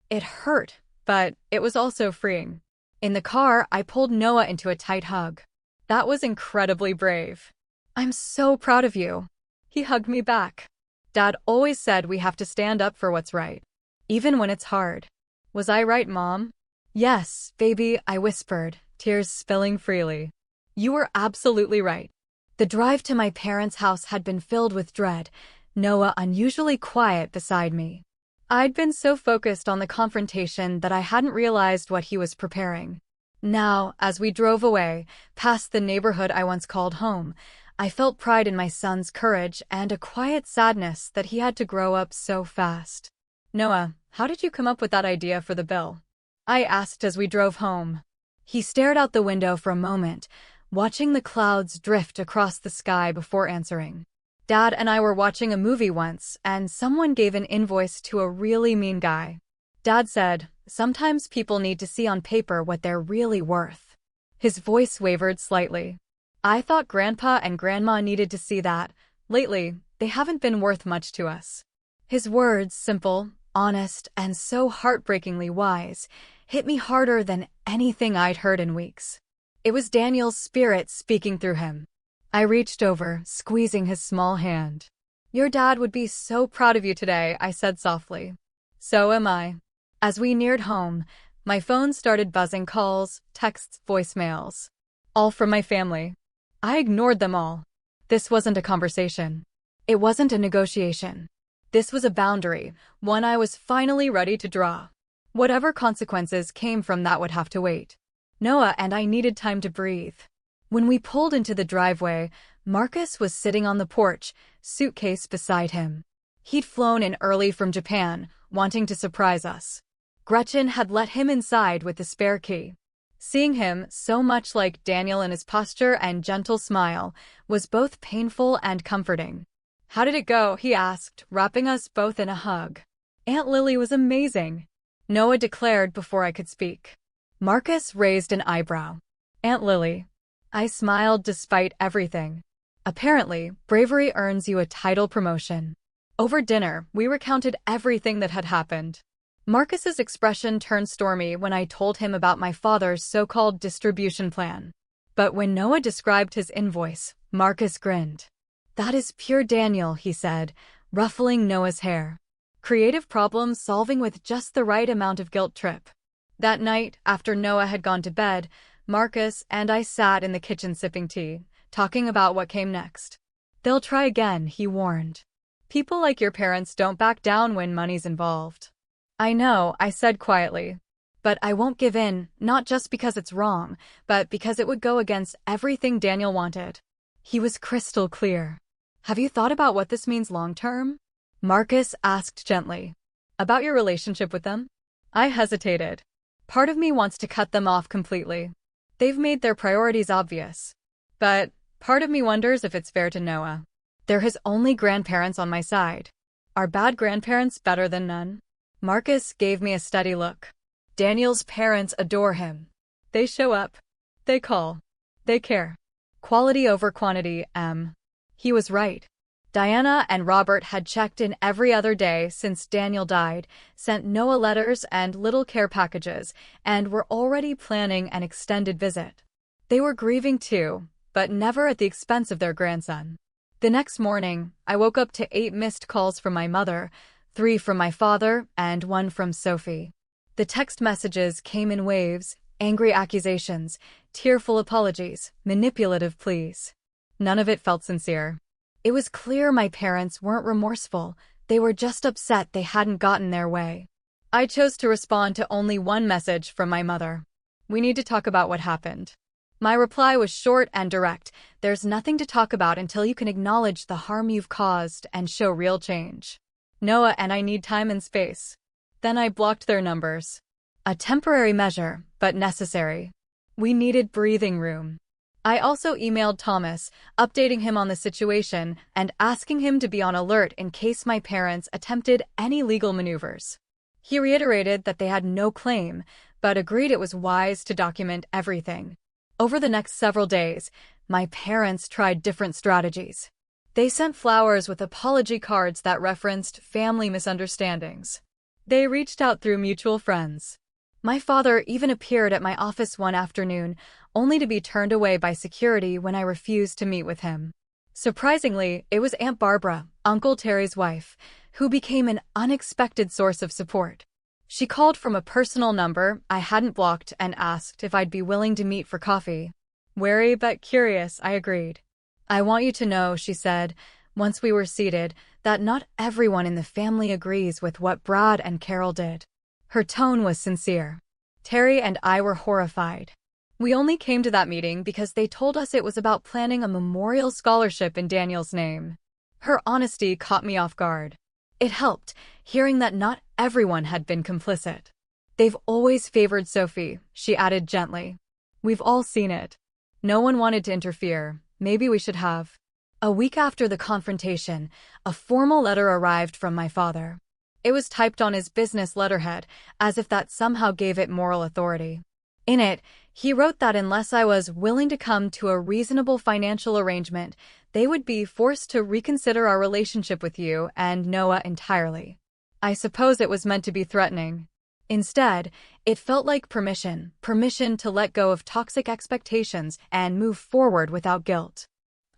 It hurt, but it was also freeing. In the car, I pulled Noah into a tight hug. That was incredibly brave. I'm so proud of you. He hugged me back. Dad always said we have to stand up for what's right, even when it's hard. Was I right, Mom? Yes, baby, I whispered, tears spilling freely. You were absolutely right. The drive to my parents' house had been filled with dread, Noah unusually quiet beside me. I'd been so focused on the confrontation that I hadn't realized what he was preparing. Now, as we drove away, past the neighborhood I once called home, I felt pride in my son's courage and a quiet sadness that he had to grow up so fast. Noah, how did you come up with that idea for the bill? I asked as we drove home. He stared out the window for a moment, watching the clouds drift across the sky before answering. Dad and I were watching a movie once, and someone gave an invoice to a really mean guy. Dad said, sometimes people need to see on paper what they're really worth. His voice wavered slightly. I thought Grandpa and Grandma needed to see that. Lately, they haven't been worth much to us. His words, simple, honest, and so heartbreakingly wise, hit me harder than anything I'd heard in weeks. It was Daniel's spirit speaking through him. I reached over, squeezing his small hand. Your dad would be so proud of you today, I said softly. So am I. As we neared home, my phone started buzzing calls, texts, voicemails. All from my family. I ignored them all. This wasn't a conversation. It wasn't a negotiation. This was a boundary, one I was finally ready to draw. Whatever consequences came from that would have to wait. Noah and I needed time to breathe. When we pulled into the driveway, Marcus was sitting on the porch, suitcase beside him. He'd flown in early from Japan, wanting to surprise us. Gretchen had let him inside with the spare key. Seeing him, so much like Daniel in his posture and gentle smile, was both painful and comforting. "How did it go?" he asked, wrapping us both in a hug. "Aunt Lily was amazing," Noah declared before I could speak. Marcus raised an eyebrow. "Aunt Lily." I smiled despite everything. Apparently, bravery earns you a title promotion. Over dinner, we recounted everything that had happened. Marcus's expression turned stormy when I told him about my father's so-called distribution plan. But when Noah described his invoice, Marcus grinned. "That is pure Daniel," he said, ruffling Noah's hair. Creative problem solving with just the right amount of guilt trip. That night, after Noah had gone to bed, Marcus and I sat in the kitchen sipping tea, talking about what came next. "They'll try again," he warned. "People like your parents don't back down when money's involved." "I know," I said quietly. "But I won't give in, not just because it's wrong, but because it would go against everything Daniel wanted." He was crystal clear. "Have you thought about what this means long-term?" Marcus asked gently. "About your relationship with them?" I hesitated. Part of me wants to cut them off completely. They've made their priorities obvious. But part of me wonders if it's fair to Noah. They're his only grandparents on my side. Are bad grandparents better than none? Marcus gave me a steady look. Daniel's parents adore him. They show up. They call. They care. Quality over quantity, He was right. Diana and Robert had checked in every other day since Daniel died, sent Noah letters and little care packages, and were already planning an extended visit. They were grieving too, but never at the expense of their grandson. The next morning, I woke up to 8 missed calls from my mother, 3 from my father, and 1 from Sophie. The text messages came in waves, angry accusations, tearful apologies, manipulative pleas. None of it felt sincere. It was clear my parents weren't remorseful, they were just upset they hadn't gotten their way. I chose to respond to only one message from my mother. "We need to talk about what happened." My reply was short and direct. "There's nothing to talk about until you can acknowledge the harm you've caused and show real change. Noah and I need time and space." Then I blocked their numbers. A temporary measure, but necessary. We needed breathing room. I also emailed Thomas, updating him on the situation and asking him to be on alert in case my parents attempted any legal maneuvers. He reiterated that they had no claim, but agreed it was wise to document everything. Over the next several days, my parents tried different strategies. They sent flowers with apology cards that referenced family misunderstandings. They reached out through mutual friends. My father even appeared at my office one afternoon, only to be turned away by security when I refused to meet with him. Surprisingly, it was Aunt Barbara, Uncle Terry's wife, who became an unexpected source of support. She called from a personal number I hadn't blocked and asked if I'd be willing to meet for coffee. Wary but curious, I agreed. "I want you to know," she said, once we were seated, "that not everyone in the family agrees with what Brad and Carol did." Her tone was sincere. Terry and I were horrified. We only came to that meeting because they told us it was about planning a memorial scholarship in Daniel's name. Her honesty caught me off guard. It helped, hearing that not everyone had been complicit. "They've always favored Sophie," she added gently. "We've all seen it. No one wanted to interfere. Maybe we should have." A week after the confrontation, a formal letter arrived from my father. It was typed on his business letterhead, as if that somehow gave it moral authority. In it, he wrote that unless I was willing to come to a reasonable financial arrangement, they would be forced to reconsider our relationship with you and Noah entirely. I suppose it was meant to be threatening. Instead, it felt like permission to let go of toxic expectations and move forward without guilt.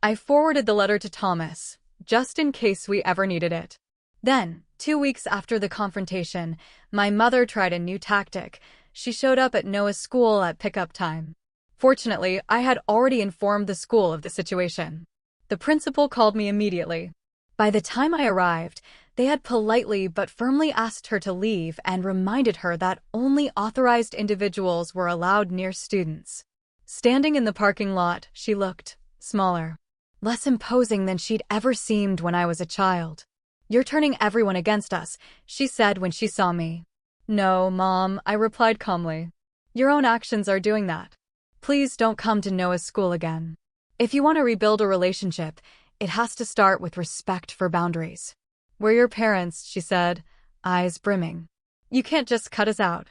I forwarded the letter to Thomas, just in case we ever needed it. Then, 2 weeks after the confrontation, my mother tried a new tactic. She showed up at Noah's school at pickup time. Fortunately, I had already informed the school of the situation. The principal called me immediately. By the time I arrived, they had politely but firmly asked her to leave and reminded her that only authorized individuals were allowed near students. Standing in the parking lot, she looked smaller, less imposing than she'd ever seemed when I was a child. "You're turning everyone against us," she said when she saw me. "No, Mom," I replied calmly. "Your own actions are doing that. Please don't come to Noah's school again. If you want to rebuild a relationship, it has to start with respect for boundaries." "We're your parents," she said, eyes brimming. "You can't just cut us out."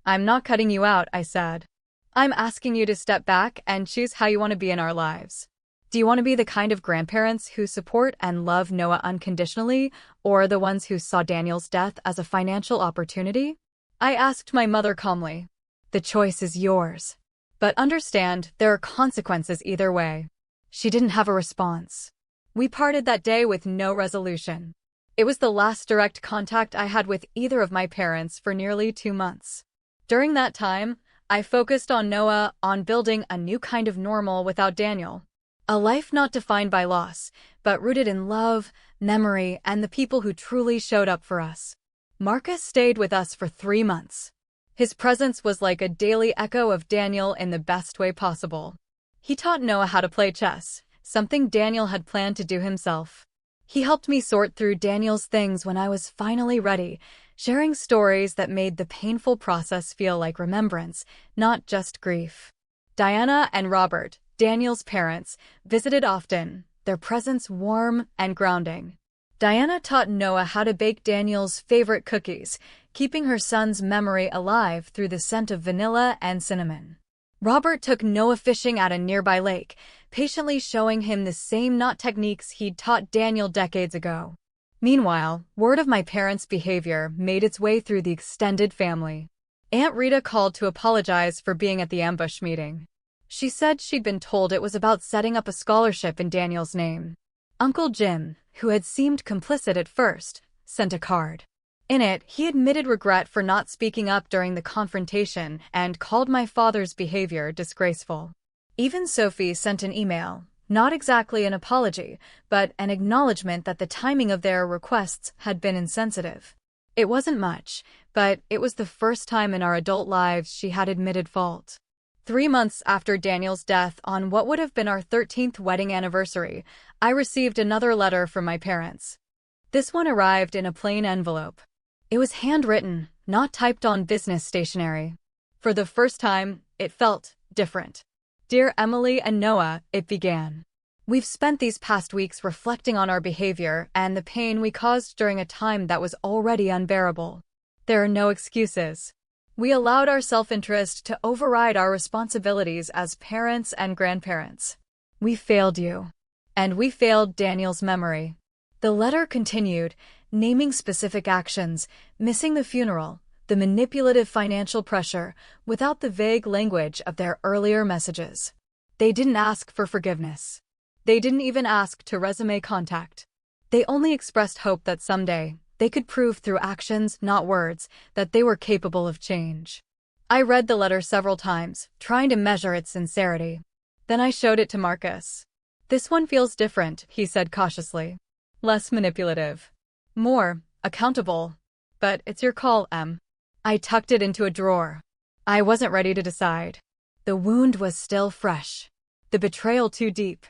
"I'm not cutting you out," I said. "I'm asking you to step back and choose how you want to be in our lives. Do you want to be the kind of grandparents who support and love Noah unconditionally, or the ones who saw Daniel's death as a financial opportunity?" I asked my mother calmly. "The choice is yours. But understand, there are consequences either way." She didn't have a response. We parted that day with no resolution. It was the last direct contact I had with either of my parents for nearly 2 months. During that time, I focused on Noah, on building a new kind of normal without Daniel. A life not defined by loss, but rooted in love, memory, and the people who truly showed up for us. Marcus stayed with us for 3 months. His presence was like a daily echo of Daniel in the best way possible. He taught Noah how to play chess, something Daniel had planned to do himself. He helped me sort through Daniel's things when I was finally ready, sharing stories that made the painful process feel like remembrance, not just grief. Diana and Robert, Daniel's parents, visited often, their presence warm and grounding. Diana taught Noah how to bake Daniel's favorite cookies, keeping her son's memory alive through the scent of vanilla and cinnamon. Robert took Noah fishing at a nearby lake, patiently showing him the same knot techniques he'd taught Daniel decades ago. Meanwhile, word of my parents' behavior made its way through the extended family. Aunt Rita called to apologize for being at the ambush meeting. She said she'd been told it was about setting up a scholarship in Daniel's name. Uncle Jim, who had seemed complicit at first, sent a card. In it, he admitted regret for not speaking up during the confrontation and called my father's behavior disgraceful. Even Sophie sent an email, not exactly an apology, but an acknowledgement that the timing of their requests had been insensitive. It wasn't much, but it was the first time in our adult lives she had admitted fault. 3 months after Daniel's death, on what would have been our 13th wedding anniversary, I received another letter from my parents. This one arrived in a plain envelope. It was handwritten, not typed on business stationery. For the first time, it felt different. "Dear Emily and Noah," it began. "We've spent these past weeks reflecting on our behavior and the pain we caused during a time that was already unbearable. There are no excuses. We allowed our self-interest to override our responsibilities as parents and grandparents. We failed you. And we failed Daniel's memory." The letter continued, naming specific actions, missing the funeral, the manipulative financial pressure, without the vague language of their earlier messages. They didn't ask for forgiveness. They didn't even ask to resume contact. They only expressed hope that someday, they could prove through actions, not words, that they were capable of change. I read the letter several times, trying to measure its sincerity. Then I showed it to Marcus. "This one feels different," he said cautiously. "Less manipulative. More accountable. But it's your call, Em." I tucked it into a drawer. I wasn't ready to decide. The wound was still fresh. The betrayal too deep.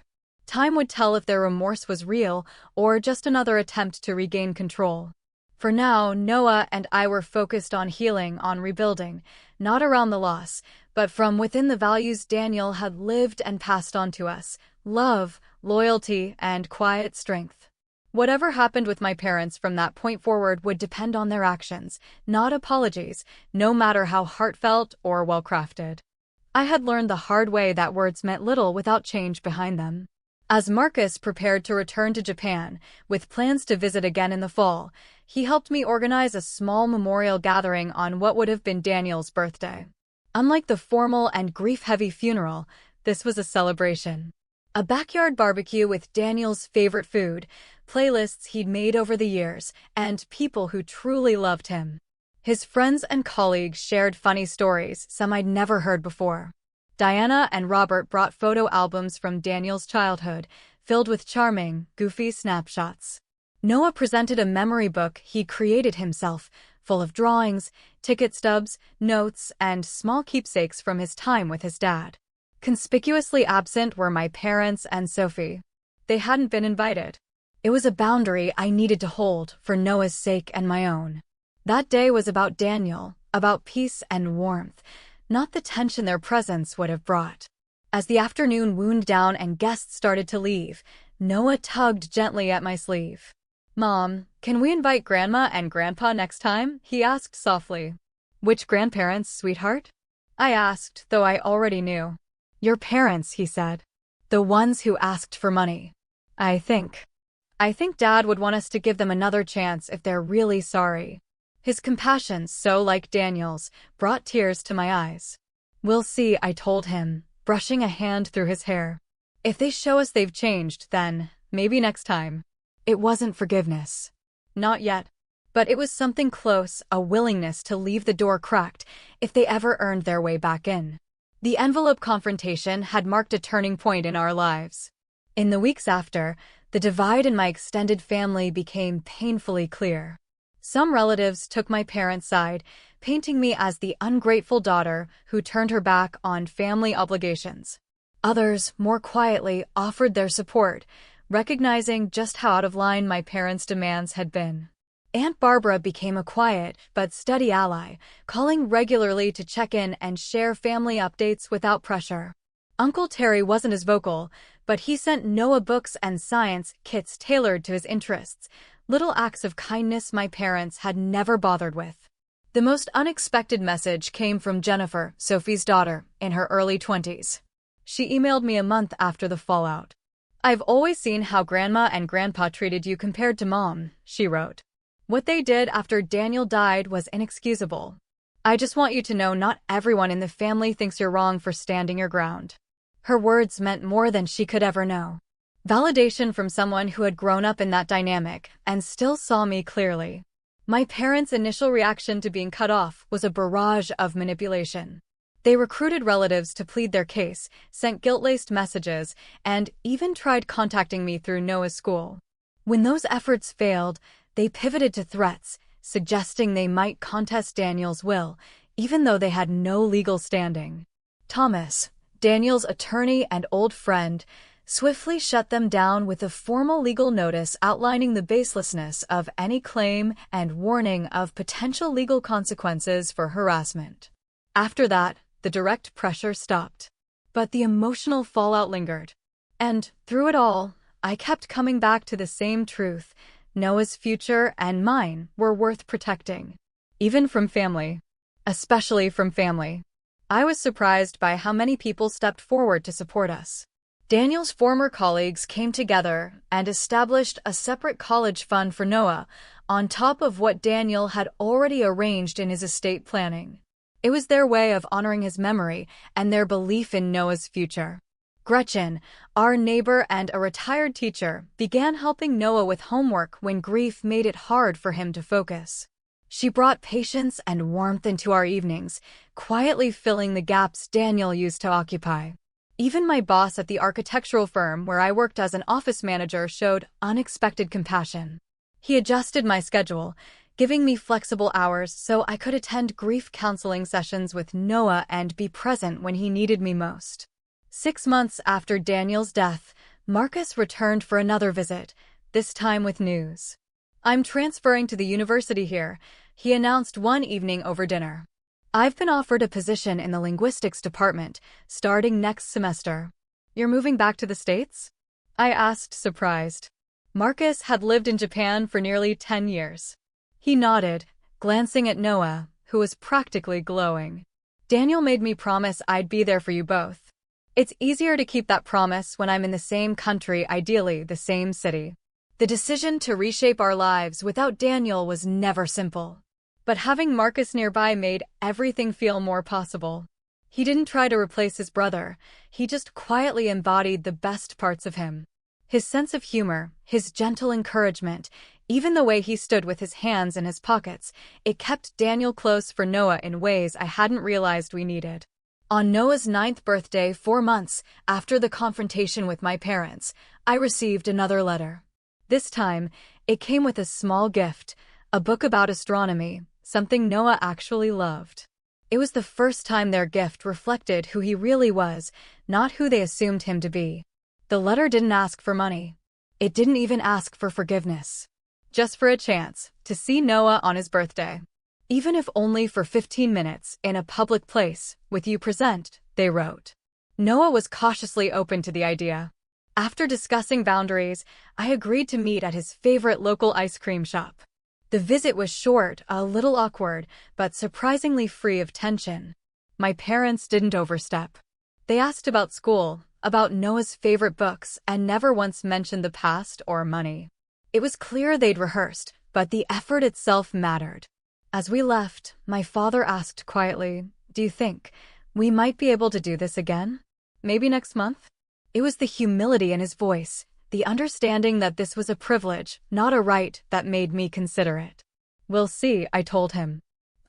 Time would tell if their remorse was real or just another attempt to regain control. For now, Noah and I were focused on healing, on rebuilding, not around the loss, but from within the values Daniel had lived and passed on to us: love, loyalty, and quiet strength. Whatever happened with my parents from that point forward would depend on their actions, not apologies, no matter how heartfelt or well-crafted. I had learned the hard way that words meant little without change behind them. As Marcus prepared to return to Japan, with plans to visit again in the fall, he helped me organize a small memorial gathering on what would have been Daniel's birthday. Unlike the formal and grief-heavy funeral, this was a celebration. A backyard barbecue with Daniel's favorite food, playlists he'd made over the years, and people who truly loved him. His friends and colleagues shared funny stories, some I'd never heard before. Diana and Robert brought photo albums from Daniel's childhood, filled with charming, goofy snapshots. Noah presented a memory book he created himself, full of drawings, ticket stubs, notes, and small keepsakes from his time with his dad. Conspicuously absent were my parents and Sophie. They hadn't been invited. It was a boundary I needed to hold for Noah's sake and my own. That day was about Daniel, about peace and warmth, not the tension their presence would have brought. As the afternoon wound down and guests started to leave, Noah tugged gently at my sleeve. "Mom, can we invite Grandma and Grandpa next time?" he asked softly. "Which grandparents, sweetheart?" I asked, though I already knew. "Your parents," he said. "The ones who asked for money. I think Dad would want us to give them another chance if they're really sorry." His compassion, so like Daniel's, brought tears to my eyes. "We'll see," I told him, brushing a hand through his hair. "If they show us they've changed, then maybe next time." It wasn't forgiveness. Not yet. But it was something close, a willingness to leave the door cracked if they ever earned their way back in. The envelope confrontation had marked a turning point in our lives. In the weeks after, the divide in my extended family became painfully clear. Some relatives took my parents' side, painting me as the ungrateful daughter who turned her back on family obligations. Others, more quietly, offered their support, recognizing just how out of line my parents' demands had been. Aunt Barbara became a quiet but steady ally, calling regularly to check in and share family updates without pressure. Uncle Terry wasn't as vocal, but he sent Noah books and science kits tailored to his interests, little acts of kindness my parents had never bothered with. The most unexpected message came from Jennifer, Sophie's daughter, in her early 20s. She emailed me a month after the fallout. "I've always seen how Grandma and Grandpa treated you compared to Mom," she wrote. "What they did after Daniel died was inexcusable. I just want you to know not everyone in the family thinks you're wrong for standing your ground." Her words meant more than she could ever know. Validation from someone who had grown up in that dynamic and still saw me clearly. My parents' initial reaction to being cut off was a barrage of manipulation. They recruited relatives to plead their case, sent guilt-laced messages, and even tried contacting me through Noah's school. When those efforts failed, they pivoted to threats, suggesting they might contest Daniel's will, even though they had no legal standing. Thomas, Daniel's attorney and old friend, swiftly shut them down with a formal legal notice outlining the baselessness of any claim and warning of potential legal consequences for harassment. After that, the direct pressure stopped. But the emotional fallout lingered. And, through it all, I kept coming back to the same truth: Noah's future and mine were worth protecting. Even from family. Especially from family. I was surprised by how many people stepped forward to support us. Daniel's former colleagues came together and established a separate college fund for Noah, on top of what Daniel had already arranged in his estate planning. It was their way of honoring his memory and their belief in Noah's future. Gretchen, our neighbor and a retired teacher, began helping Noah with homework when grief made it hard for him to focus. She brought patience and warmth into our evenings, quietly filling the gaps Daniel used to occupy. Even my boss at the architectural firm where I worked as an office manager showed unexpected compassion. He adjusted my schedule, giving me flexible hours so I could attend grief counseling sessions with Noah and be present when he needed me most. 6 months after Daniel's death, Marcus returned for another visit, this time with news. "I'm transferring to the university here," he announced one evening over dinner. "I've been offered a position in the linguistics department, starting next semester." "You're moving back to the States?" I asked, surprised. Marcus had lived in Japan for nearly 10 years. He nodded, glancing at Noah, who was practically glowing. "Daniel made me promise I'd be there for you both. It's easier to keep that promise when I'm in the same country, ideally the same city." The decision to reshape our lives without Daniel was never simple. But having Marcus nearby made everything feel more possible. He didn't try to replace his brother, he just quietly embodied the best parts of him. His sense of humor, his gentle encouragement, even the way he stood with his hands in his pockets, it kept Daniel close for Noah in ways I hadn't realized we needed. On Noah's 9th birthday, 4 months after the confrontation with my parents, I received another letter. This time, it came with a small gift, a book about astronomy, something Noah actually loved. It was the first time their gift reflected who he really was, not who they assumed him to be. The letter didn't ask for money. It didn't even ask for forgiveness. Just for a chance to see Noah on his birthday. Even if only for 15 minutes in a public place, with you present, they wrote. Noah was cautiously open to the idea. After discussing boundaries, I agreed to meet at his favorite local ice cream shop. The visit was short, a little awkward, but surprisingly free of tension. My parents didn't overstep. They asked about school, about Noah's favorite books, and never once mentioned the past or money. It was clear they'd rehearsed, but the effort itself mattered. As we left, my father asked quietly, "Do you think we might be able to do this again? Maybe next month?" It was the humility in his voice, the understanding that this was a privilege, not a right, that made me consider it. "We'll see," I told him.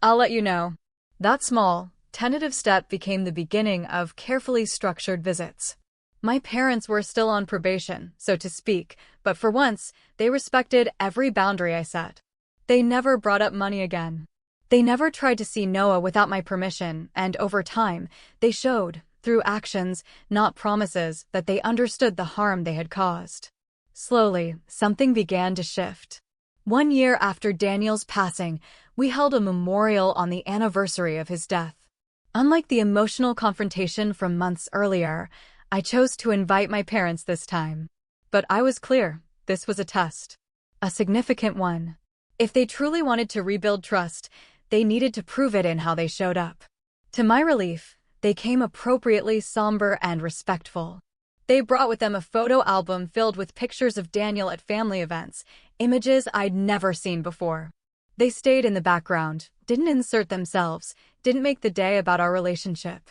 "I'll let you know." That small, tentative step became the beginning of carefully structured visits. My parents were still on probation, so to speak, but for once, they respected every boundary I set. They never brought up money again. They never tried to see Noah without my permission, and over time, they showed, through actions, not promises, that they understood the harm they had caused. Slowly, something began to shift. 1 year after Daniel's passing, we held a memorial on the anniversary of his death. Unlike the emotional confrontation from months earlier, I chose to invite my parents this time. But I was clear, this was a test. A significant one. If they truly wanted to rebuild trust, they needed to prove it in how they showed up. To my relief, they came appropriately somber and respectful. They brought with them a photo album filled with pictures of Daniel at family events, images I'd never seen before. They stayed in the background, didn't insert themselves, didn't make the day about our relationship.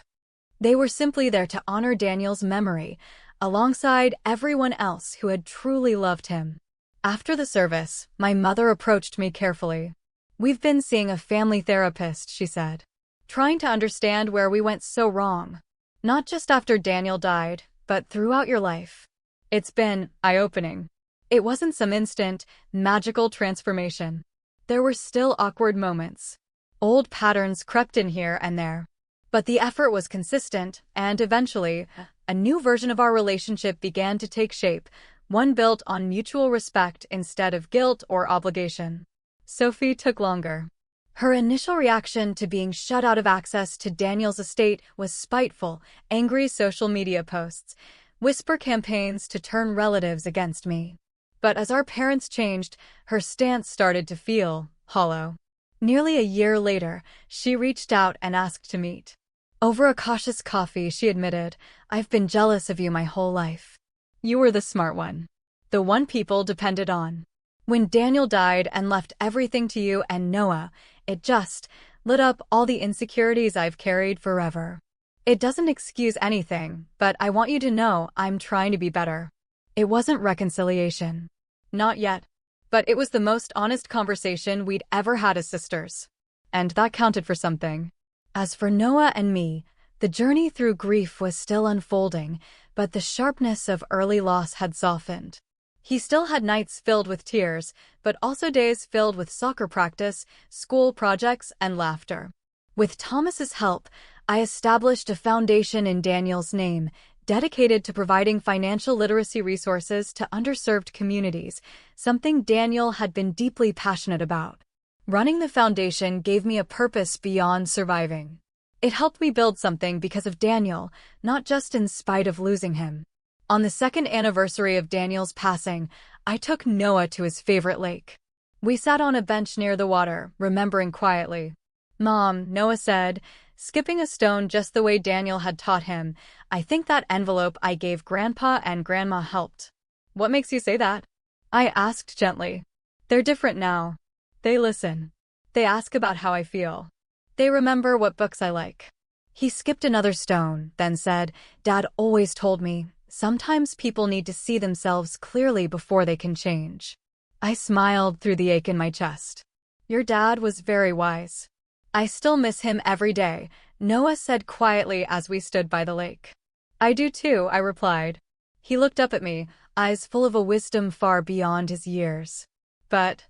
They were simply there to honor Daniel's memory, alongside everyone else who had truly loved him. After the service, my mother approached me carefully. "We've been seeing a family therapist," she said, "trying to understand where we went so wrong. Not just after Daniel died, but throughout your life. It's been eye-opening." It wasn't some instant, magical transformation. There were still awkward moments. Old patterns crept in here and there. But the effort was consistent, and eventually, a new version of our relationship began to take shape, one built on mutual respect instead of guilt or obligation. Sophie took longer. Her initial reaction to being shut out of access to Daniel's estate was spiteful, angry social media posts, whisper campaigns to turn relatives against me. But as our parents changed, her stance started to feel hollow. Nearly a year later, she reached out and asked to meet. Over a cautious coffee, she admitted, "I've been jealous of you my whole life. You were the smart one. The one people depended on. When Daniel died and left everything to you and Noah, it just lit up all the insecurities I've carried forever. It doesn't excuse anything, but I want you to know I'm trying to be better." It wasn't reconciliation. Not yet. But it was the most honest conversation we'd ever had as sisters. And that counted for something. As for Noah and me, the journey through grief was still unfolding, but the sharpness of early loss had softened. He still had nights filled with tears, but also days filled with soccer practice, school projects, and laughter. With Thomas's help, I established a foundation in Daniel's name, dedicated to providing financial literacy resources to underserved communities, something Daniel had been deeply passionate about. Running the foundation gave me a purpose beyond surviving. It helped me build something because of Daniel, not just in spite of losing him. On the 2nd anniversary of Daniel's passing, I took Noah to his favorite lake. We sat on a bench near the water, remembering quietly. "Mom," Noah said, skipping a stone just the way Daniel had taught him, "I think that envelope I gave Grandpa and Grandma helped." "What makes you say that?" I asked gently. "They're different now. They listen. They ask about how I feel. They remember what books I like." He skipped another stone, then said, "Dad always told me, sometimes people need to see themselves clearly before they can change." I smiled through the ache in my chest. "Your dad was very wise. I still miss him every day, Noah said quietly as we stood by the lake. I do too, I replied. He looked up at me, eyes full of a wisdom far beyond his years. But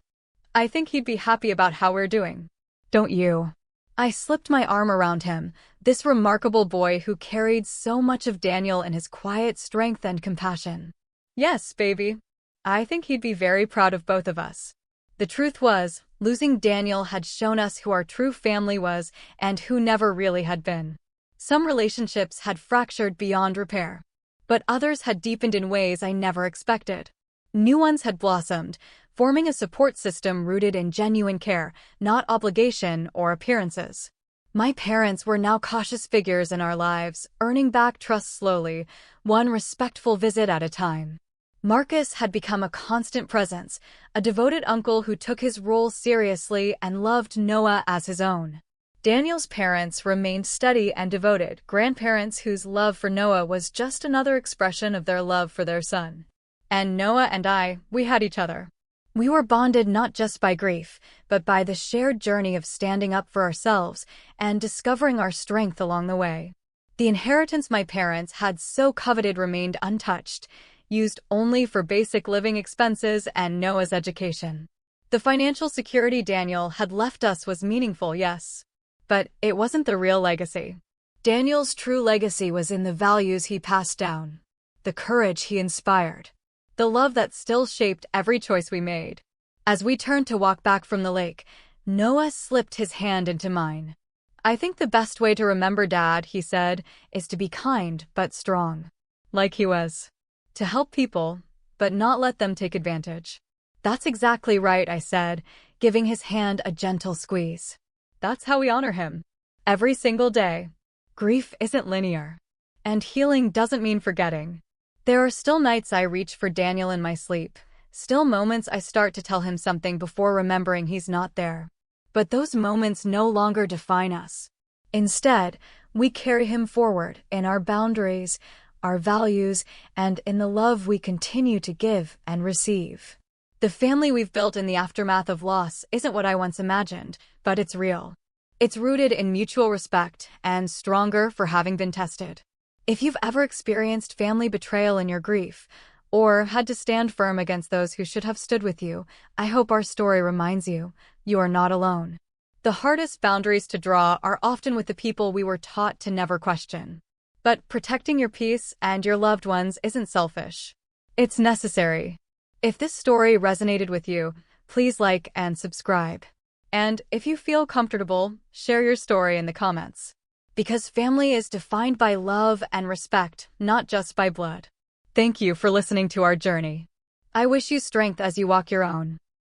I think he'd be happy about how we're doing. Don't you? I slipped my arm around him, this remarkable boy who carried so much of Daniel in his quiet strength and compassion. Yes, baby. I think he'd be very proud of both of us. The truth was, losing Daniel had shown us who our true family was and who never really had been. Some relationships had fractured beyond repair, but others had deepened in ways I never expected. New ones had blossomed, forming a support system rooted in genuine care, not obligation or appearances. My parents were now cautious figures in our lives, earning back trust slowly, one respectful visit at a time. Marcus had become a constant presence, a devoted uncle who took his role seriously and loved Noah as his own. Daniel's parents remained steady and devoted, grandparents whose love for Noah was just another expression of their love for their son. And Noah and I, we had each other. We were bonded not just by grief, but by the shared journey of standing up for ourselves and discovering our strength along the way. The inheritance my parents had so coveted remained untouched, used only for basic living expenses and Noah's education. The financial security Daniel had left us was meaningful, yes, but it wasn't the real legacy. Daniel's true legacy was in the values he passed down, the courage he inspired, the love that still shaped every choice we made. As we turned to walk back from the lake, Noah slipped his hand into mine. I think the best way to remember Dad, he said, is to be kind but strong. Like he was. To help people, but not let them take advantage. That's exactly right, I said, giving his hand a gentle squeeze. That's how we honor him. Every single day. Grief isn't linear. And healing doesn't mean forgetting. There are still nights I reach for Daniel in my sleep, still moments I start to tell him something before remembering he's not there. But those moments no longer define us. Instead, we carry him forward in our boundaries, our values, and in the love we continue to give and receive. The family we've built in the aftermath of loss isn't what I once imagined, but it's real. It's rooted in mutual respect and stronger for having been tested. If you've ever experienced family betrayal in your grief, or had to stand firm against those who should have stood with you, I hope our story reminds you, you are not alone. The hardest boundaries to draw are often with the people we were taught to never question. But protecting your peace and your loved ones isn't selfish. It's necessary. If this story resonated with you, please like and subscribe. And if you feel comfortable, share your story in the comments. Because family is defined by love and respect, not just by blood. Thank you for listening to our journey. I wish you strength as you walk your own.